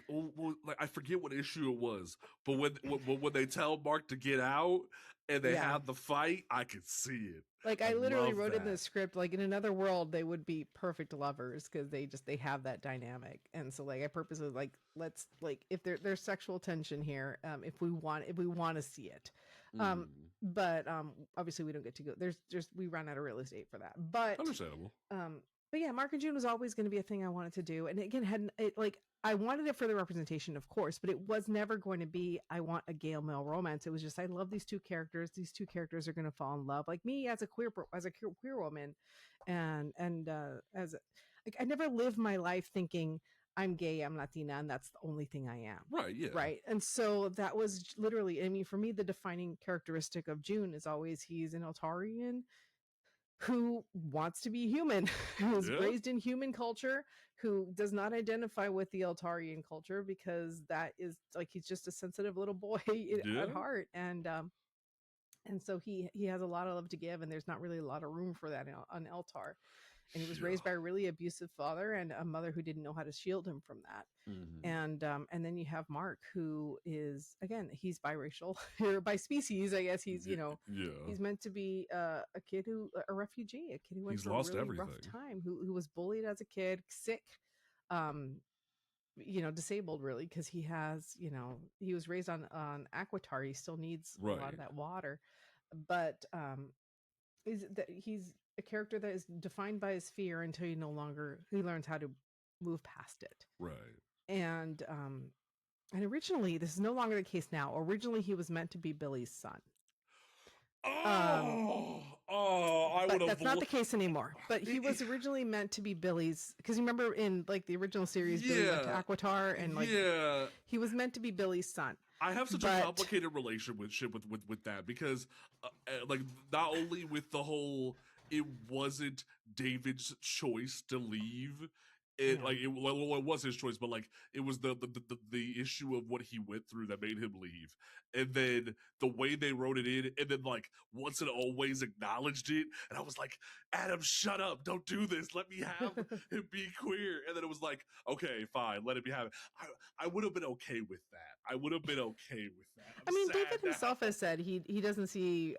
I forget what issue it was, but when they tell Mark to get out and they have the fight, I could see it. Like, I literally wrote in the script, like, in another world, they would be perfect lovers because they have that dynamic. And so, like, I purposely, like, let's, like, if there's sexual tension here, if we want to see it. But obviously we don't get to go. We run out of real estate for that. But understandable. But yeah, Mark and June was always going to be a thing I wanted to do. And again, I wanted it for the representation, of course, but it was never going to be, I want a gay male romance. It was just, I love these two characters. These two characters are going to fall in love. Like me as a queer woman. And I never lived my life thinking I'm gay, I'm Latina, and that's the only thing I am. Right, yeah. Right. And so that was literally, I mean, for me, the defining characteristic of June is always he's an Altarian. who wants to be human, who's Yeah. raised in human culture, who does not identify with the Eltarian culture because that is like he's just a sensitive little boy Yeah. at heart, and so he has a lot of love to give, and there's not really a lot of room for that on Eltar. And he was Yeah. raised by a really abusive father and a mother who didn't know how to shield him from that. And then you have Mark, who is, again, he's biracial or by species, I guess. He's, Yeah. he's meant to be a kid who a refugee, a kid who went He's through a lost really rough everything. time, who was bullied as a kid, sick, um disabled, really, because he has, he was raised on Aquatar. He still needs a lot Right. of that water, but is that he's a character that is defined by his fear until he learns how to move past it. Right. And originally, this is no longer the case now. Originally, he was meant to be Billy's son. I would But have. that's not the case anymore. But he was originally meant to be Billy's, because you remember in like the original series, Billy went to Yeah. Aquatar, and like Yeah. he was meant to be Billy's son. I have such a But complicated relationship with that because, like, not only with the whole, it wasn't David's choice to leave. It yeah. like it was his choice, but like it was the issue of what he went through that made him leave, and then the way they wrote it in, and then like once and always acknowledged it, and I was like, Adam, shut up, don't do this, let me have him be queer, and then it was like, okay, fine, let it be happen. I would have been okay with that. I would have been okay with that. I'm I mean, sad David himself now. has said he doesn't see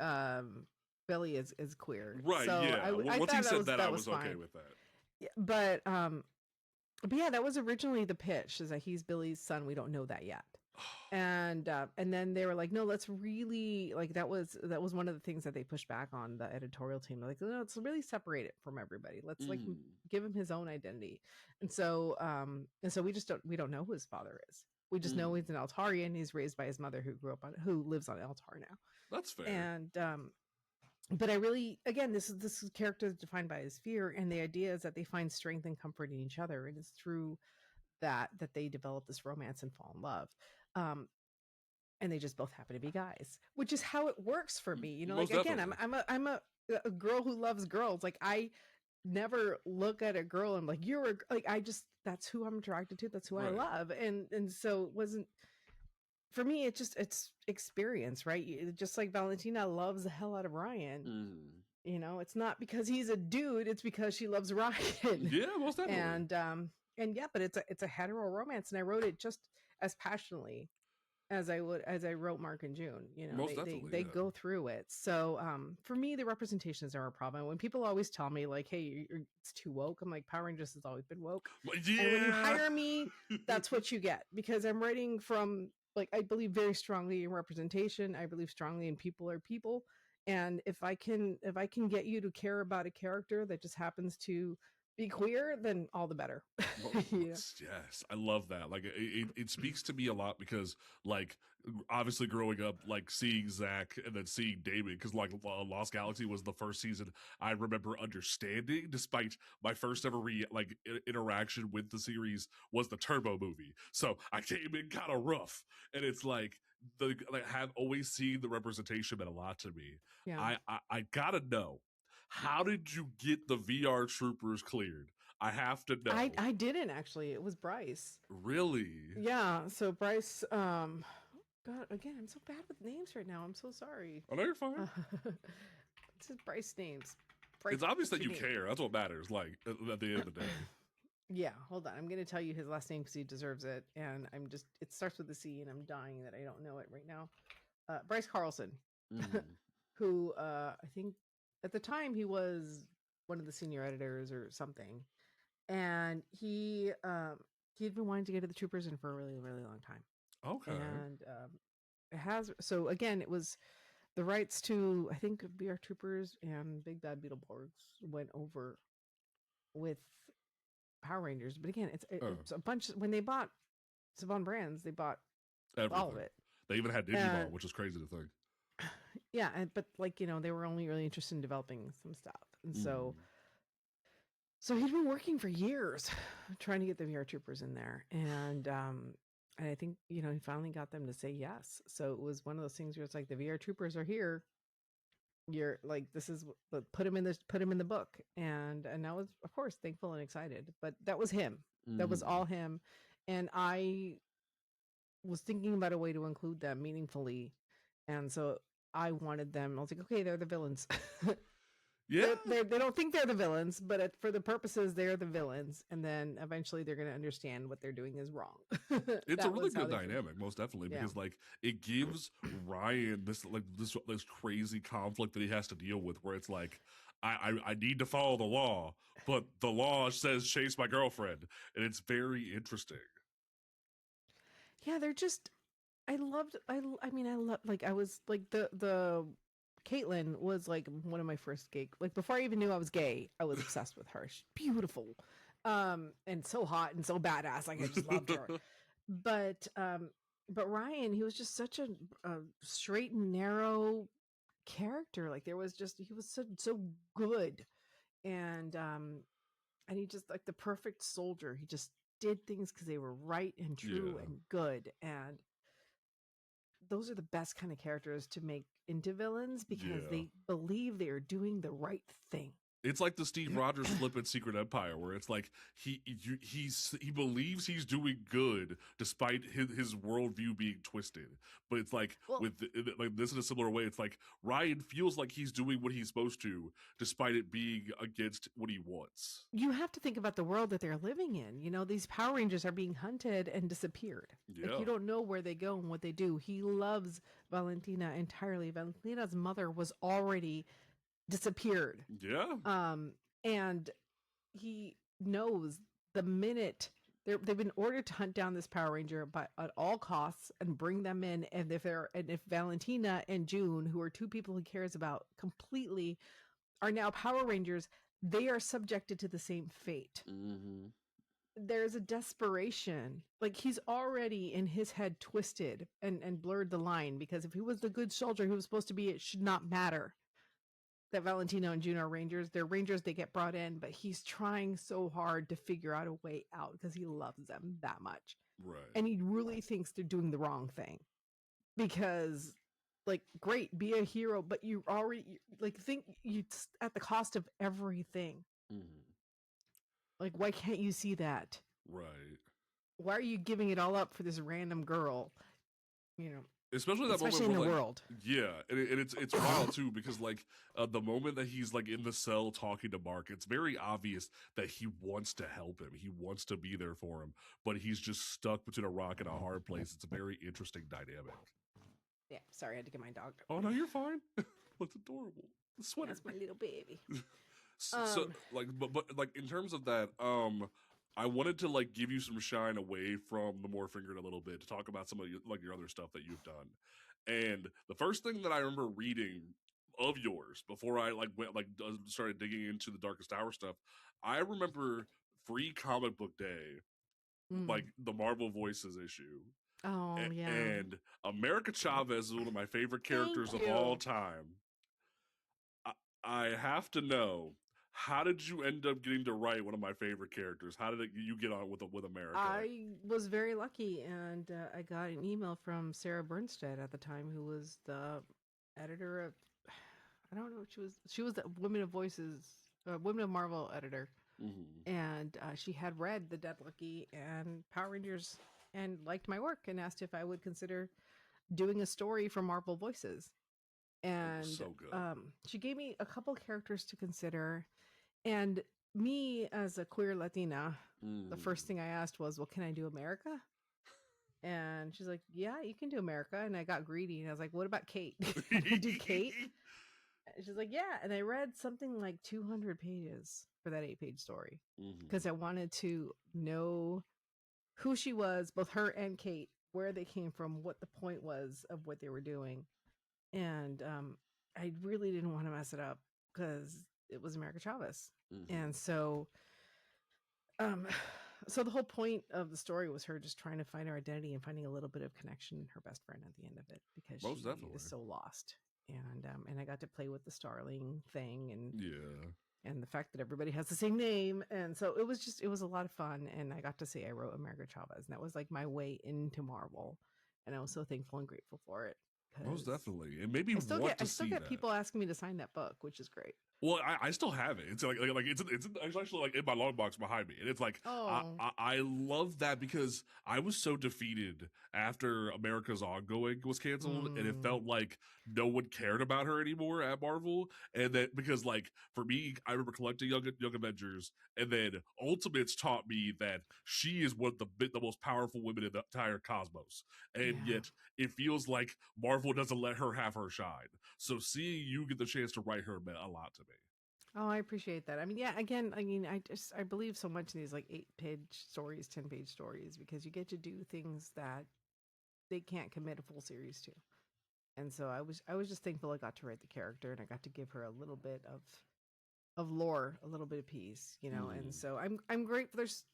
Billy as queer. Right, So yeah. I Once he thought said that, I that was was okay fine. with that. Yeah, but yeah, that was originally the pitch, is that he's Billy's son. We don't know that yet. And then they were like, no, let's really, like, that was one of the things that they pushed back on, the editorial team. Like, no, let's really separate it from everybody. Let's like give him his own identity. And so we don't know who his father is. We just know he's an Altarian. He's raised by his mother, who lives on Eltar now. That's fair. And but I really, again, this is character defined by his fear, and the idea is that they find strength and comfort in each other, and it's through that they develop this romance and fall in love. um and they just both happen to be guys, which is how it works for me. Most Like, again, definitely. I'm a girl who loves girls. Like, I never look at a girl and like, I just, that's who I'm attracted to, that's who I Right. love. And so it wasn't, for me, it's experience, right? Just like Valentina loves the hell out of Ryan. It's not because he's a dude, it's because she loves Ryan. Yeah, most definitely. And yeah, but it's a hetero romance, and I wrote it just as passionately as I wrote Mark and June. Most definitely, They yeah. go through it. So for me, the representations are a problem. When people always tell me like, hey, it's too woke, I'm like, Power Rangers has always been woke. Yeah. And when you hire me, that's what you get, because I'm writing from, like, I believe very strongly in representation. I believe strongly in people are people. And if I can get you to care about a character that just happens to be queer, then all the better. Yes, I love that. Like, it speaks to me a lot because, like, obviously growing up, like, seeing Zach and then seeing David, because like Lost Galaxy was the first season I remember understanding, despite my first ever interaction with the series was the Turbo movie. So I came in kind of rough, and it's like have always seen the representation meant a lot to me. Yeah. I gotta know, how did you get the VR troopers cleared? I have to know. I didn't actually. It was Bryce. Really? Yeah. So Bryce. God, again, I'm so bad with names right now. I'm so sorry. Oh, no, you're fine. This is Bryce names. Bryce, it's obvious that you care. That's what matters. Like, at the end of the day. Yeah. Hold on. I'm going to tell you his last name because he deserves it. And it starts with a C, and I'm dying that I don't know it right now. Bryce Carlson, who I think at the time he was one of the senior editors or something. And he'd been wanting to get to the Troopers in for a really, really long time. Okay. And it has, so again, it was the rights to, I think, VR Troopers and Big Bad Beetleborgs went over with Power Rangers. But again, it's a bunch. When they bought Saban Brands, they bought everything. All of it. They even had Digimon, which is crazy to think. Yeah, but like, they were only really interested in developing some stuff. And so he'd been working for years trying to get the VR Troopers in there. And I think, he finally got them to say yes. So it was one of those things where it's like, the VR Troopers are here. you're like, this is put him in this, put him in the book. And I was, of course, thankful and excited, but that was him. That was all him. And I was thinking about a way to include them meaningfully. And so I wanted them, I was like, okay, they're the villains. Yeah, They don't think they're the villains, but for the purposes, they're the villains. And then eventually they're going to understand what they're doing is wrong. it's a That really was how good they dynamic, most definitely, yeah. because like it gives Ryan this crazy conflict that he has to deal with, where it's like I need to follow the law, but the law says chase my girlfriend, and it's very interesting. Yeah, they're just, I mean, I love, like, I was like, the Caitlin was like one of my first gay, like, before I even knew I was gay, I was obsessed with her. She's beautiful. And so hot and so badass. Like, I just loved her. But Ryan, he was just such a straight and narrow character. Like, there was just, he was so good. And he just, like, the perfect soldier. He just did things because they were right and true Yeah, and good. And those are the best kind of characters to make into villains because yeah. they believe they are doing the right thing. It's like the Steve Rogers flip in Secret Empire, where it's like he believes he's doing good despite his worldview being twisted. But it's like Well, like this in a similar way. It's like Ryan feels like he's doing what he's supposed to, despite it being against what he wants. you have to think about the world that they're living in. You know, these Power Rangers are being hunted and disappeared. Like, Yeah, you don't know where they go and what they do. He loves Valentina entirely. Valentina's mother was already disappeared. yeah, Um, and he knows the minute they've been ordered to hunt down this Power Ranger, but at all costs, and bring them in. And if Valentina and June, who are two people he cares about completely, are now Power Rangers, they are subjected to the same fate. mm-hmm. There's a desperation. Like, he's already in his head twisted and blurred the line, because if he was the good soldier he was supposed to be, it should not matter that Valentino and June are Rangers. They're Rangers, they get brought in, but he's trying so hard to figure out a way out because he loves them that much. Right. And he really thinks they're doing the wrong thing. Because, like, great, be a hero, but you already, like, think you at the cost of everything. Mm-hmm. Like, why can't you see that? Right. Why are you giving it all up for this random girl? You know, Especially that especially moment in where the like world. yeah, and it's wild too, because like the moment that he's like in the cell talking to Mark, it's very obvious that he wants to help him, he wants to be there for him, but he's just stuck between a rock and a hard place. It's a very interesting dynamic. Yeah, sorry, I had to get my dog. Oh no, you're fine. That's adorable. The sweater. That's my little baby. So like but like in terms of that, I wanted to like give you some shine away from the Morphinger a little bit to talk about some of your other stuff that you've done. And the first thing that I remember reading of yours before I like went like started digging into the Darkest Hour stuff, I remember Free Comic Book Day, like Mm. the Marvel Voices issue. Oh, yeah. And America Chavez is one of my favorite Thank characters of all you. time. I, I have to know, how did you end up getting to write one of my favorite characters? How did you get on with America? I was very lucky, and I got an email from Sarah Bernstead at the time, who was the editor of, I don't know what she was. She was the Women of Voices, Women of Marvel editor, Mm-hmm. and she had read The Dead Lucky and Power Rangers and liked my work and asked if I would consider doing a story for Marvel Voices. It was And so good. she gave me a couple characters to consider. And me, as a queer Latina, the first thing I asked was, well, can I do America? And she's like, yeah, you can do America. And I got greedy and I was like, what about Kate? Can I do Kate? And she's like, yeah. And I read something like 200 pages for that 8-page story Mm-hmm. because I wanted to know who she was, both her and Kate, where they came from, what the point was of what they were doing. And I really didn't want to mess it up because it was America Chavez. Mm-hmm. And so um so the whole point of the story was her just trying to find her identity and finding a little bit of connection in her best friend at the end of it, because Most she definitely. is so lost. And I got to play with the Starling thing, Yeah. and the fact that everybody has the same name. And so it was a lot of fun, and I got to say I wrote America Chavez, and that was like my way into Marvel, and I was so thankful and grateful for it Most because definitely. And maybe want I to still see get that. people asking me to sign that book, which is great. Well, I still have it. It's it's actually like in my long box behind me, and it's like Oh, I love that because I was so defeated after America's Ongoing was canceled, and it mm, felt like no one cared about her anymore at Marvel, and that because like for me, I remember collecting Young Avengers, and then Ultimates taught me that she is one of the most powerful women in the entire cosmos, and yeah. yet it feels like Marvel doesn't let her have her shine. So seeing you get the chance to write her meant a lot to me. Oh, I appreciate that. I mean, yeah, again, I mean, I believe so much in these like 8-page stories, 10-page stories because you get to do things that they can't commit a full series to. And so I was just thankful I got to write the character and I got to give her a little bit of lore, a little bit of peace, you know. And Mm. so I'm grateful. There's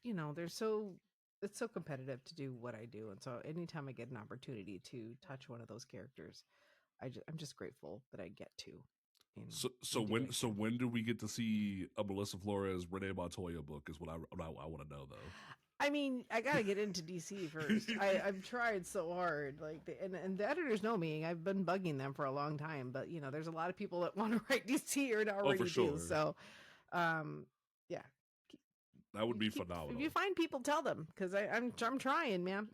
so it's so competitive to do what I do, and so anytime I get an opportunity to touch one of those characters, I'm just grateful that I get to in and do what I So can. when do we get to see a Melissa Flores Renee Montoya book? Is what I want to know though. I mean, I gotta get into DC first. I've tried so hard, like, and the editors know me. I've been bugging them for a long time, but there's a lot of people that want to write DC or Oh, for already do. sure. So, um, yeah, That would be keep if you phenomenal. find people, tell them because I'm trying, man.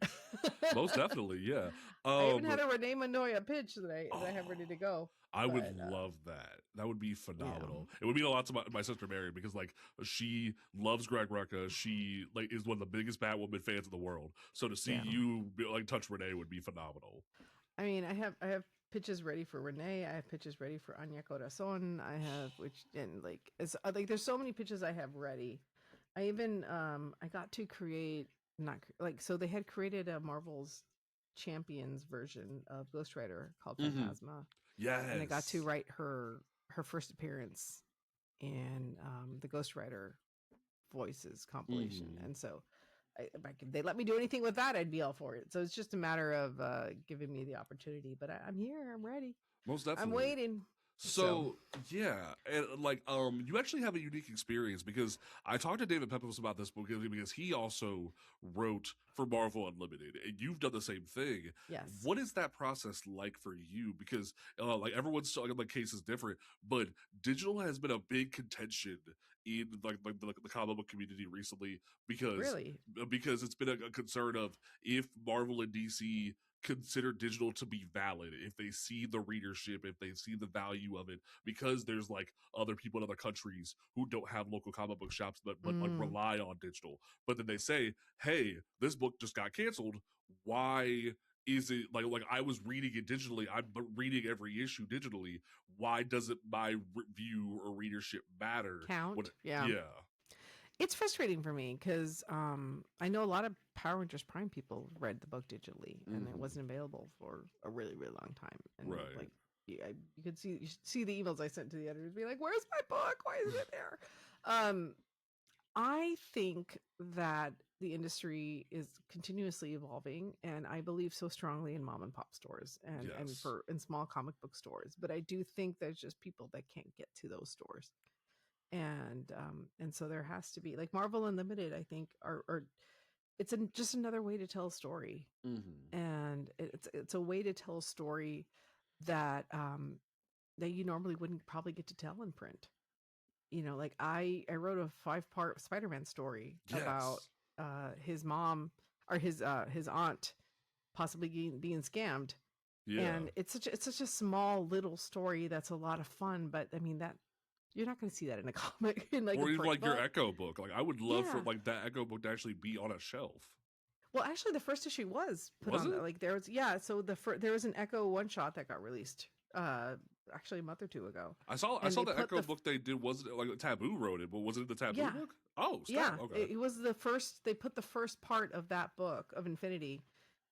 Most definitely, yeah. I even had Um, a Renee Manoia pitch that I have ready oh, to go, I would but love that. That would be yeah, phenomenal. It would mean a lot to my sister Mary because like she loves Greg Rucka. She like is one of the biggest Batwoman fans in the world. So to see yeah. you like touch Renee would be phenomenal. I mean, I have pitches ready for Renee. I have pitches ready for Anya Corazon. I have which and it's like there's so many pitches I have ready. I even I got to create not like so they had created a Marvel's Champions version of Ghost Rider called Mm-hmm. Phantasma, and I got to Yes. write her first appearance in the Ghost Rider voices compilation, Mm-hmm. and so if they let me do anything with that, I'd be all for it. So it's just a matter of giving me the opportunity. But I'm here. I'm ready. Most I'm definitely. waiting. So So yeah, and like you actually have a unique experience because I talked to David Pepos about this book because he also wrote for Marvel Unlimited, and you've done the same thing. yes, What is that process like for you? Because like everyone's like case is different, but digital has been a big contention in the comic book community recently because really it's been a concern of if Marvel and DC consider digital to be valid, if they see the readership, if they see the value of it, because there's like other people in other countries who don't have local comic book shops but like mm, rely on digital, but then they say, hey, this book just got canceled, why is it like I was reading it digitally, I'm reading every issue digitally, why doesn't my review or readership matter when count. Yeah, yeah. it's frustrating for me because I know a lot of Power Rangers Prime people read the book digitally, and it Mm-hmm. wasn't available for a really really long time. And Right. like you could see the emails I sent to the editors, be like, "Where's my book? Why isn't it there?" Um, I think that the industry is continuously evolving, and I believe so strongly in mom and pop stores Yes. and small comic book stores. But I do think there's just people that can't get to those stores, and so there has to be like Marvel Unlimited. I think are it's just another way to tell a story, Mm-hmm. and it's a way to tell a story that that you normally wouldn't probably get to tell in print. Like I wrote a 5-part Spider-Man story about Yes. his mom or his aunt possibly being scammed, Yeah. and it's such a small little story that's a lot of fun. But I mean that you're not going to see that in a comic in like a Or even print like your book. Echo book. Like I would love for Yeah. like that Echo book to actually be on a shelf. Well, actually, the first issue was put Was on. it? Like there was yeah. So there was an Echo one shot that got released. Actually a month or two ago, I and saw they the put Echo book they did. Wasn't it like Taboo wrote it? But was it the Taboo yeah. book? Oh, Yeah, snap. Okay. it was the first. They put the first part of that book of Infinity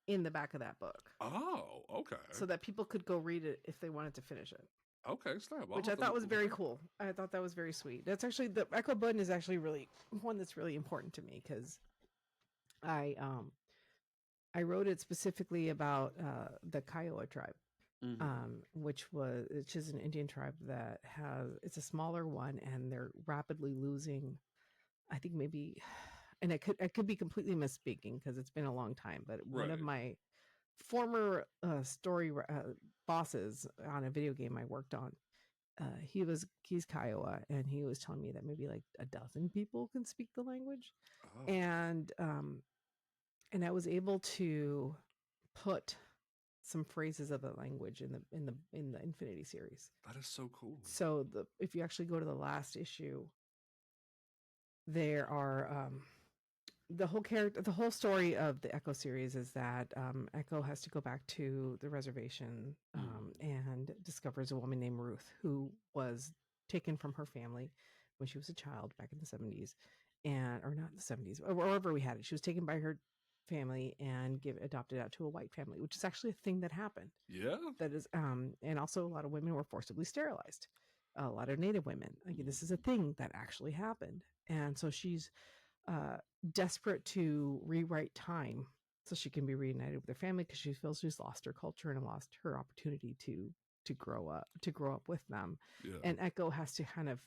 in the back of that book, Oh, okay. so that people could go read it if they wanted to finish it. Okay, snap. I'll Which have I to thought was look very that. cool. I thought that was very sweet. That's actually the Echo button is actually really one that's really important to me because I um I wrote it specifically about the Kiowa tribe, Mm-hmm. which is an Indian tribe that has it's a smaller one and they're rapidly losing. I think maybe, and I could be completely misspeaking because it's been a long time. But one of Right. my former bosses on a video game I worked on. He's Kiowa, and he was telling me that maybe like a dozen people can speak the language, Oh, and I was able to put some phrases of the language in the Infinity series. that is so cool. So if you actually go to the last issue, there are the whole story of the Echo series is that Echo has to go back to the reservation and discovers a woman named Ruth who was taken from her family when she was a child back in the 70s, and or not the 70s, or wherever we had it. She was taken by her family and adopted out to a white family, which is actually a thing that happened. Yeah. That is, and also a lot of women were forcibly sterilized. A lot of Native women. Like, this is a thing that actually happened, and so she's uh, desperate to rewrite time so she can be reunited with her family because she feels she's lost her culture and lost her opportunity to grow up with them. Yeah. And Echo has to kind of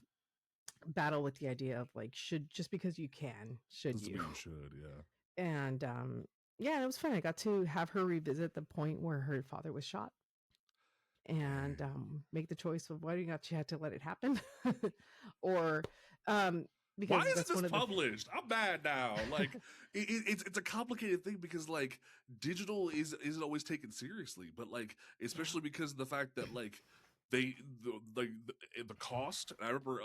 battle with the idea of like, should just because you can, should Doesn't you? mean you should, yeah. And yeah, it was fun. I got to have her revisit the point where her father was shot and make the choice of whether or not she had to let it happen or because Why isn't that's this one of the published? I'm mad now. Like it's a complicated thing because like digital isn't always taken seriously, but like especially because of the fact that like the cost. I remember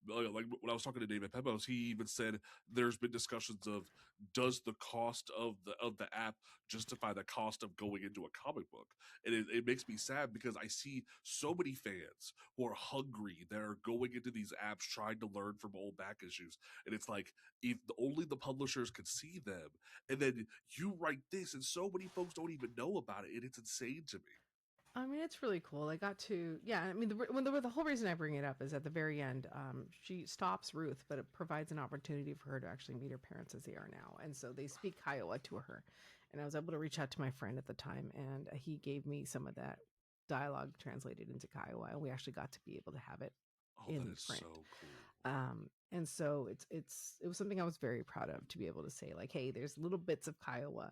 like when I was talking to David Pemos, he even said there's been discussions of does the cost of the app justify the cost of going into a comic book, and it makes me sad because I see so many fans who are hungry that are going into these apps trying to learn from old back issues, and it's like if only the publishers could see them, and then you write this, and so many folks don't even know about it, and it's insane to me. I mean, it's really cool. I got to, yeah. I mean, the whole reason I bring it up is at the very end, she stops Ruth, but it provides an opportunity for her to actually meet her parents as they are now, and so they speak Kiowa to her. And I was able to reach out to my friend at the time, and he gave me some of that dialogue translated into Kiowa, and we actually got to be able to have it Oh, that in is print. so cool. And so it was something I was very proud of to be able to say like, hey, there's little bits of Kiowa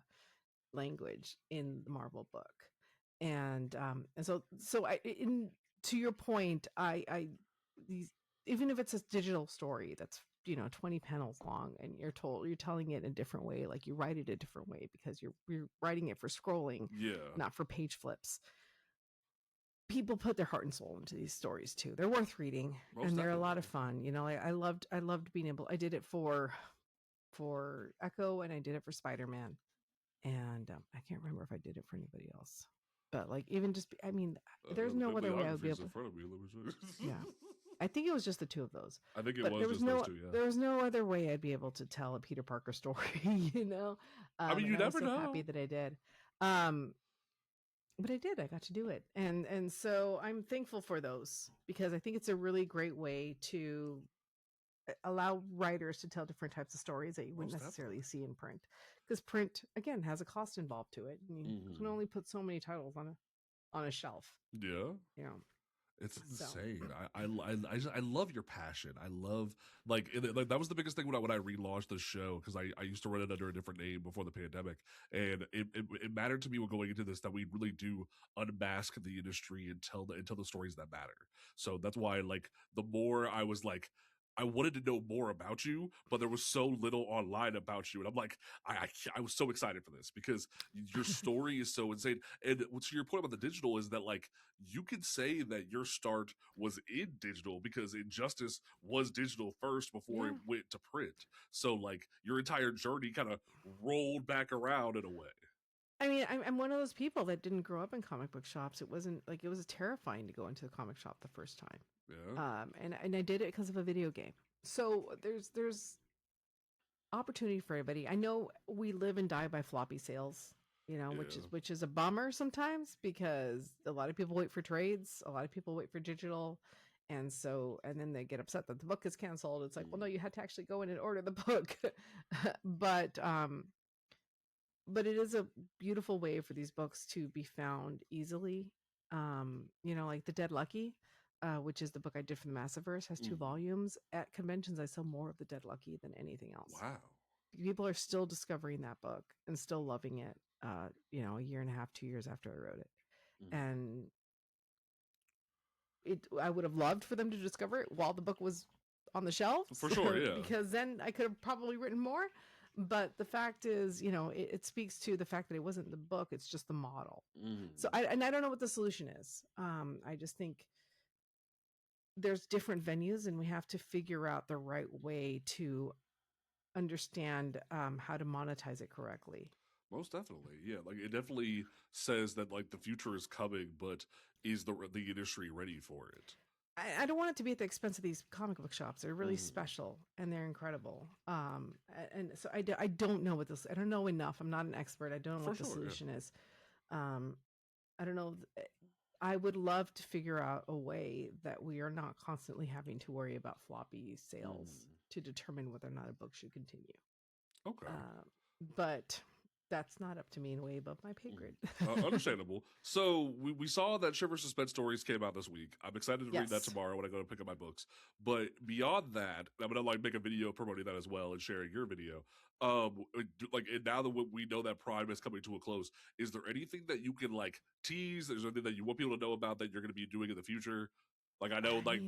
language in the Marvel book, and so I in to your point, I these even if it's a digital story that's 20 panels long and you're telling it in a different way, like you write it a different way because you're writing it for scrolling, Yeah, not for page flips. People put their heart and soul into these stories too. They're worth reading most and they're a lot definitely. of fun. I loved being able. I did it for Echo and I did it for Spider-Man, and I can't remember if I did it for anybody else. But like even just, I mean, there's The no other way I would be bibliography is able in to. front of me. Let me show Yeah, I think it was just the two of those. I think it But was just those two. Yeah. there was no other way I'd be able to tell a Peter Parker story, I mean, you and I was never so happy know. that I did. Um, but I did. I got to do it, and so I'm thankful for those because I think it's a really great way to allow writers to tell different types of stories that you wouldn't Most necessarily definitely. see in print because print again has a cost involved to it and you can only put so many titles on a shelf, Yeah. you know It's so insane. I love your passion. I love like that was the biggest thing when I relaunched the show because I used to run it under a different name before the pandemic, and it mattered to me when going into this that we really do unmask the industry and tell the stories that matter. So that's why like the more I was like. I wanted to know more about you, but there was so little online about you, and I'm like, I was so excited for this because your story is so insane. And to your point about the digital is that like you can say that your start was in digital because Injustice was digital first before it yeah. went to print. So like your entire journey kind of rolled back around in a way. I mean, I'm one of those people that didn't grow up in comic book shops. It wasn't like it was terrifying to go into the comic shop the first time, Yeah. and I did it because of a video game. So there's opportunity for everybody. I know we live and die by floppy sales, Yeah. which is a bummer sometimes because a lot of people wait for trades, a lot of people wait for digital, and then they get upset that the book is canceled. It's like, well, no, you had to actually go in and order the book, but but it is a beautiful way for these books to be found easily. Like The Dead Lucky. Which is the book I did for the Massiverse, has 2 volumes. At conventions, I sell more of The Dead Lucky than anything else. Wow. People are still discovering that book and still loving it, a year and a half, 2 years after I wrote it. And I would have loved for them to discover it while the book was on the shelves. For sure, yeah. Because then I could have probably written more. But the fact is, it speaks to the fact that it wasn't the book, it's just the model. So I don't know what the solution is. I just think there's different venues, and we have to figure out the right way to understand how to monetize it correctly. Most definitely, yeah. Like it definitely says that like the future is coming, but is the industry ready for it? I don't want it to be at the expense of these comic book shops. They're really special and they're incredible. And so I don't know what this. I don't know enough. I'm not an expert. I don't know what the solution is. I don't know. I would love to figure out a way that we are not constantly having to worry about floppy sales to determine whether or not a book should continue. Okay. But that's not up to me and way above my pay grade. Understandable. So we saw that Shiver Suspense Stories came out this week. I'm excited to read that tomorrow when I go to pick up my books. But beyond that, I'm gonna like make a video promoting that as well and sharing your video. Like and now that we know that Prime is coming to a close, is there anything that you can like tease? Is there anything that you want people to know about that you're going to be doing in the future? Like I know, I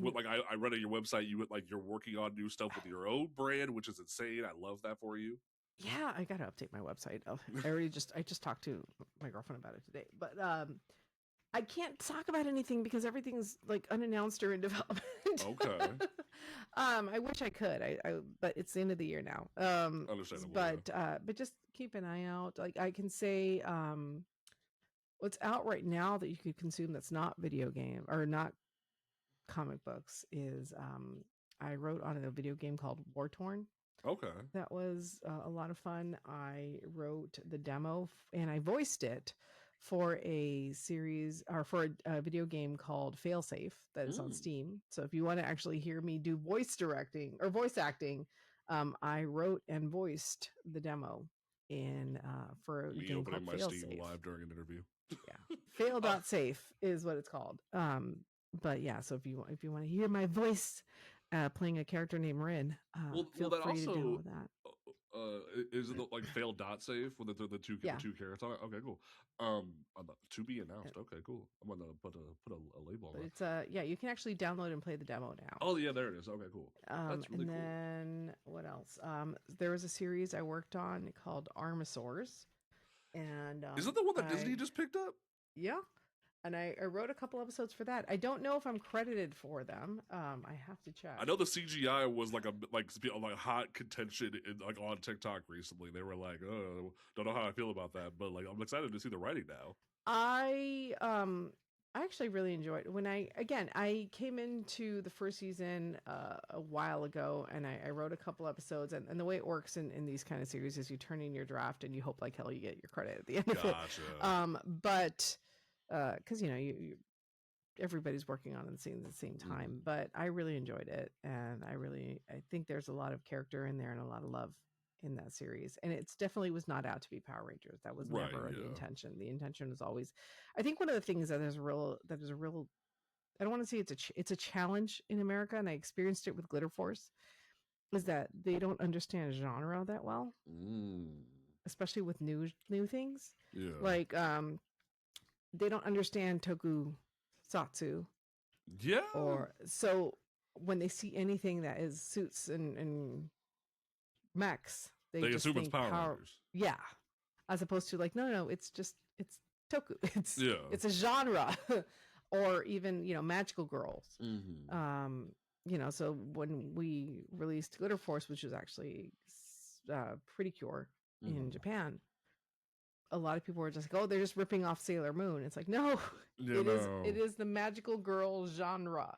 read on your website, you're working on new stuff with your own brand, which is insane. I love that for you. Yeah, I gotta update my website. I just talked to my girlfriend about it today, but I can't talk about anything because everything's like unannounced or in development. Okay. I wish I could. But it's the end of the year now. Understandable. But just keep an eye out. Like I can say, what's out right now that you could consume that's not video game or not comic books is I wrote on a video game called War Torn. Okay. That was a lot of fun. I wrote the demo and I voiced it for a series or for a video game called Failsafe that is on Steam. So if you want to actually hear me do voice directing or voice acting, I wrote and voiced the demo for a game called my Failsafe. Steam live during an interview. Yeah. Fail.safe is what it's called. But yeah, so if you want to hear my voice playing a character named Rin, feel free to download that. Is it like fail.safe with the two characters on it? Okay, cool. To be announced. Okay, cool. I'm gonna put a label on that. It's you can actually download and play the demo now. Oh yeah, there it is. Okay, cool. That's really cool. And then what else? There was a series I worked on called Armosaurs, and isn't that one that Disney just picked up? Yeah. And I wrote a couple episodes for that. I don't know if I'm credited for them. I have to check. I know the CGI was like hot contention on TikTok recently. They were like, "Oh, don't know how I feel about that," but like I'm excited to see the writing now. I actually really enjoyed it. When I came into the first season a while ago, and I wrote a couple episodes. And the way it works in these kind of series is you turn in your draft and you hope like hell you get your credit at the end of it. But because everybody's working on the scene at the same time, but I really enjoyed it, and I think there's a lot of character in there and a lot of love in that series, and it's definitely was not out to be Power Rangers. That was never the intention. The intention was always, I think one of the things that is a real I don't want to say it's a challenge in America, and I experienced it with Glitter Force, is that they don't understand genre that well, especially with new things. Like they don't understand tokusatsu. Yeah. Or so when they see anything that is suits and mechs, they just assume think it's Power Rangers. Yeah. As opposed to like, no, it's toku. It's a genre. Or even, magical girls. So when we released Glitter Force, which was actually Pretty Cure in Japan, a lot of people were just like, oh, they're just ripping off Sailor Moon. It's like, no, it is the magical girl genre.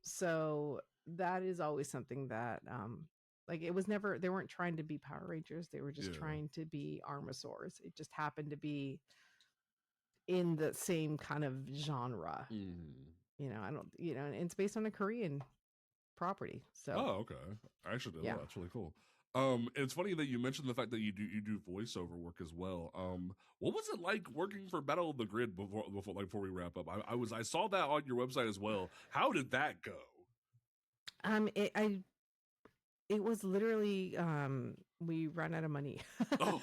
So that is always something that, it was never, they weren't trying to be Power Rangers. They were just trying to be Armosaurs. It just happened to be in the same kind of genre. And it's based on a Korean property. So. Oh, okay. I actually didn't know. That's really cool. It's funny that you mentioned the fact that you do voiceover work as well. What was it like working for Battle of the Grid before we wrap up? I saw that on your website as well. How did that go? It was literally we ran out of money. Oh.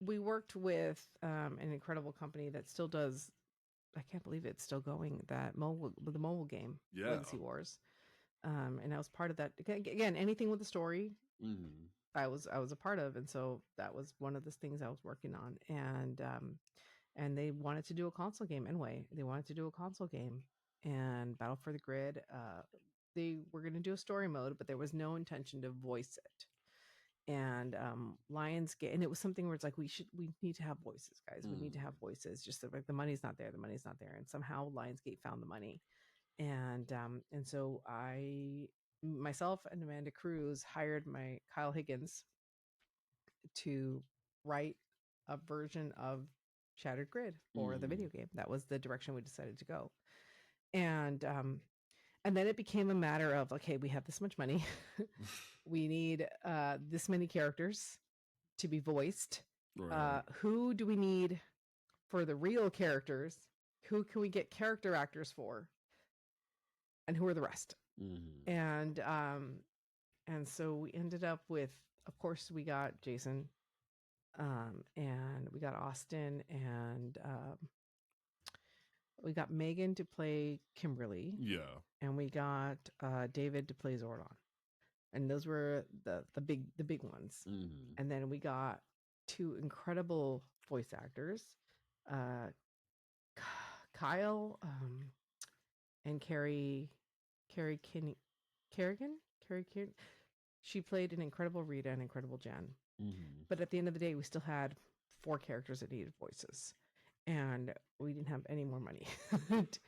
We worked with an incredible company that still does I can't believe it's still going. That the mobile game, Yeah. Legacy Wars, and I was part of that. Again, anything with a story, Mm. I was a part of, and so that was one of the things I was working on. And they wanted to do a console game anyway. They wanted to do a console game, and Battle for the Grid. They were going to do a story mode, but there was no intention to voice it. And Lionsgate, and it was something where it's like we need to have voices, guys. We need to have voices. Just like the money's not there, and somehow Lionsgate found the money, and so myself and Amanda Cruz hired my Kyle Higgins to write a version of Shattered Grid for the video game. That was the direction we decided to go. And then it became a matter of, okay, we have this much money. We need this many characters to be voiced. Right. Who do we need for the real characters? Who can we get character actors for? And who are the rest? And so we ended up with, of course, we got Jason, and we got Austin, and we got Megan to play Kimberly. Yeah. And we got David to play Zordon. And those were the big ones. And then we got two incredible voice actors, Kyle and Carrie Kerrigan. She played an incredible Rita and incredible Jen. But at the end of the day, we still had 4 characters that needed voices, and we didn't have any more money. Okay.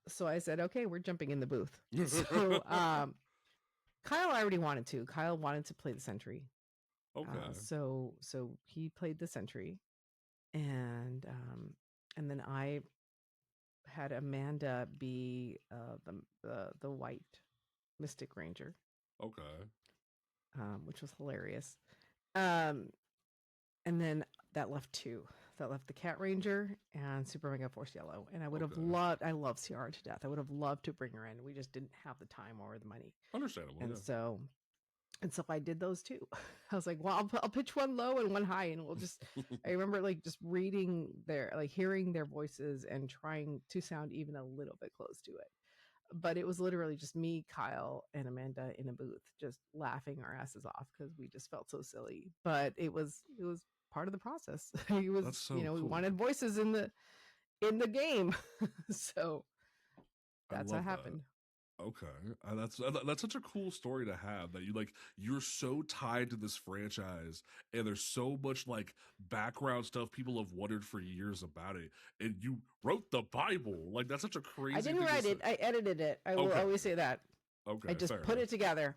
So I said, okay, we're jumping in the booth. So Kyle already wanted to. Kyle wanted to play the Sentry. Okay. So he played the Sentry, and then I had Amanda be the White Mystic Ranger. Okay. Which was hilarious. And then that left 2. That left the Cat Ranger and Super Mega Force Yellow. And I would have loved, I love Ciara to death. I would have loved to bring her in. We just didn't have the time or the money. Understandable. And yeah. so I did those 2. I was like, well, I'll pitch one low and one high, and we'll just. I remember just reading hearing their voices and trying to sound even a little bit close to it. But it was literally just me, Kyle, and Amanda in a booth, just laughing our asses off because we just felt so silly. But it was part of the process. It was, That's so we cool. wanted voices in the game, so that's how it happened. Okay, that's such a cool story to have. That you're so tied to this franchise, and there's so much background stuff people have wondered for years about it, and you wrote the Bible. That's such a crazy. I didn't write it. I edited it. I will always say that. Okay, I just put it together.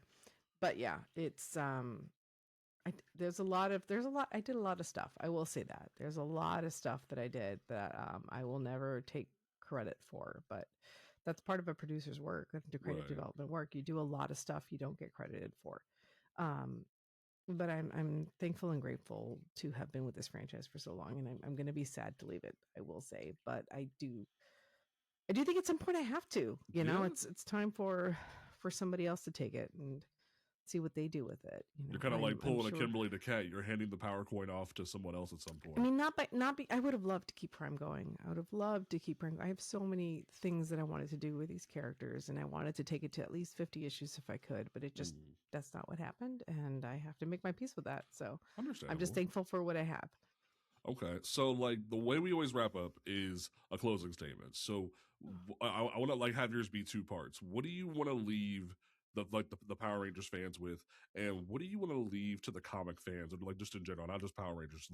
But yeah, it's I did a lot of stuff. I will say that there's a lot of stuff that I did that I will never take credit for, but that's part of a producer's work, the creative development work. You do a lot of stuff you don't get credited for. But I'm thankful and grateful to have been with this franchise for so long, and I'm going to be sad to leave it, I will say, but I do think at some point I have to, it's time for somebody else to take it and see what they do with it. You're kind of pulling a Kimberly the Cat. You're handing the power coin off to someone else at some point. I mean, I would have loved to keep Prime going. I would have loved to keep Prime going. I have so many things that I wanted to do with these characters, and I wanted to take it to at least 50 issues if I could, but it just, that's not what happened, and I have to make my peace with that. So I'm just thankful for what I have. Okay, so the way we always wrap up is a closing statement. So I want to have yours be 2 parts. What do you want to leave the Power Rangers fans with, and what do you want to leave to the comic fans, or just in general, not just Power Rangers?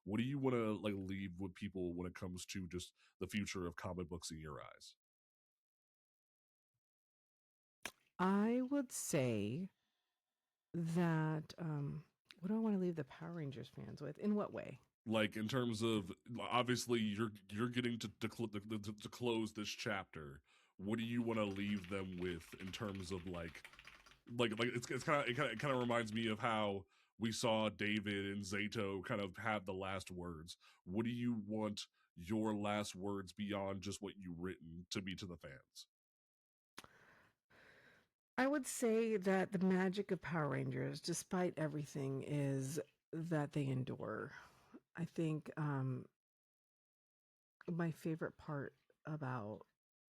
What do you want to leave with people when it comes to just the future of comic books in your eyes? I would say that what do I want to leave the Power Rangers fans with? In what way? In terms of, obviously you're getting to close this chapter. What do you want to leave them with in terms of it kind of reminds me of how we saw David and Zato kind of have the last words. What do you want your last words beyond just what you've written to be to the fans? I would say that the magic of Power Rangers, despite everything, is that they endure. I think my favorite part about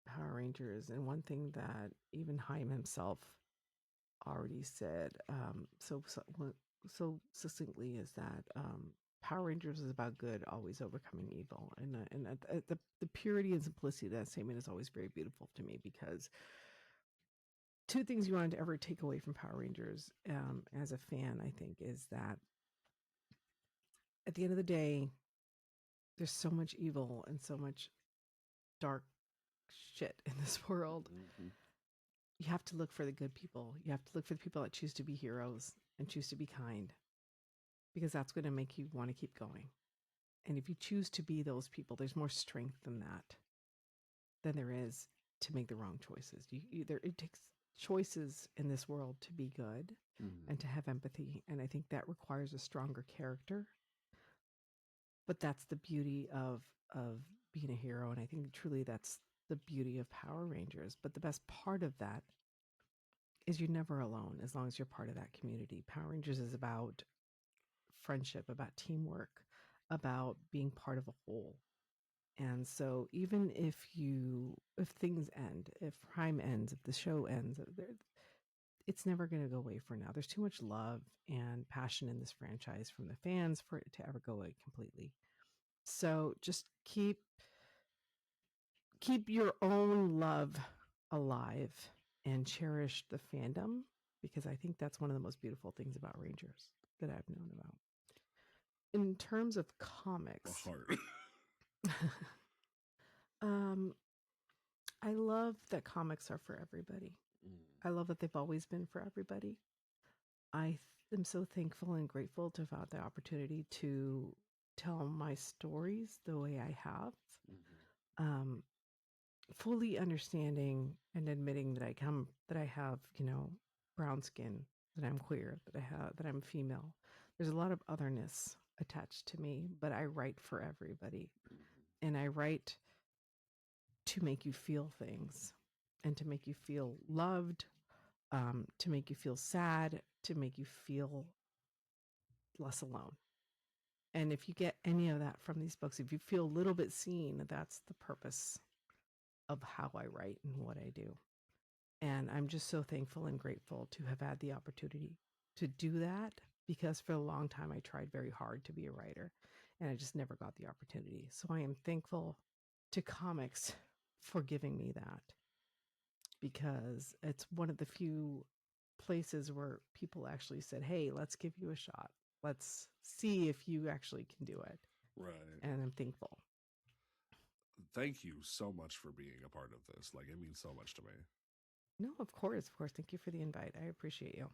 Power Rangers, and one thing that even Haim himself already said so succinctly, is that Power Rangers is about good always overcoming evil, and the purity and simplicity of that statement is always very beautiful to me, because two things you wanted to ever take away from Power Rangers, as a fan, I think, is that at the end of the day, there's so much evil and so much dark shit in this world. Mm-hmm. You have to look for the good people. You have to look for the people that choose to be heroes and choose to be kind, because that's going to make you want to keep going. And if you choose to be those people, there's more strength than that than there is to make the wrong choices. It takes choices in this world to be good Mm-hmm. and to have empathy. And I think that requires a stronger character. But that's the beauty of being a hero. And I think truly that's the beauty of Power Rangers. But the best part of that is you're never alone as long as you're part of that community. Power Rangers is about friendship, about teamwork, about being part of a whole. And so even if things end, if Prime ends, if the show ends, it's never going to go away for now. There's too much love and passion in this franchise from the fans for it to ever go away completely. So just keep your own love alive and cherish the fandom, because I think that's one of the most beautiful things about Rangers that I've known about. In terms of A comics, heart. um, I love that comics are for everybody. Mm. I love that they've always been for everybody. Am so thankful and grateful to have had the opportunity to tell my stories the way I have. Mm-hmm. Um, Fully understanding and admitting that I have, brown skin, that I'm queer, that I'm female. There's a lot of otherness attached to me, but I write for everybody. Mm-hmm. And I write to make you feel things, and to make you feel loved, to make you feel sad, to make you feel less alone. And if you get any of that from these books, if you feel a little bit seen, that's the purpose of how I write and what I do. And I'm just so thankful and grateful to have had the opportunity to do that, because for a long time I tried very hard to be a writer and I just never got the opportunity. So I am thankful to comics for giving me that, because it's one of the few places where people actually said, "Hey, let's give you a shot. Let's see if you actually can do it." Right. And I'm thankful. Thank you so much for being a part of this. Like, it means so much to me. No, of course, of course. Thank you for the invite. I appreciate you.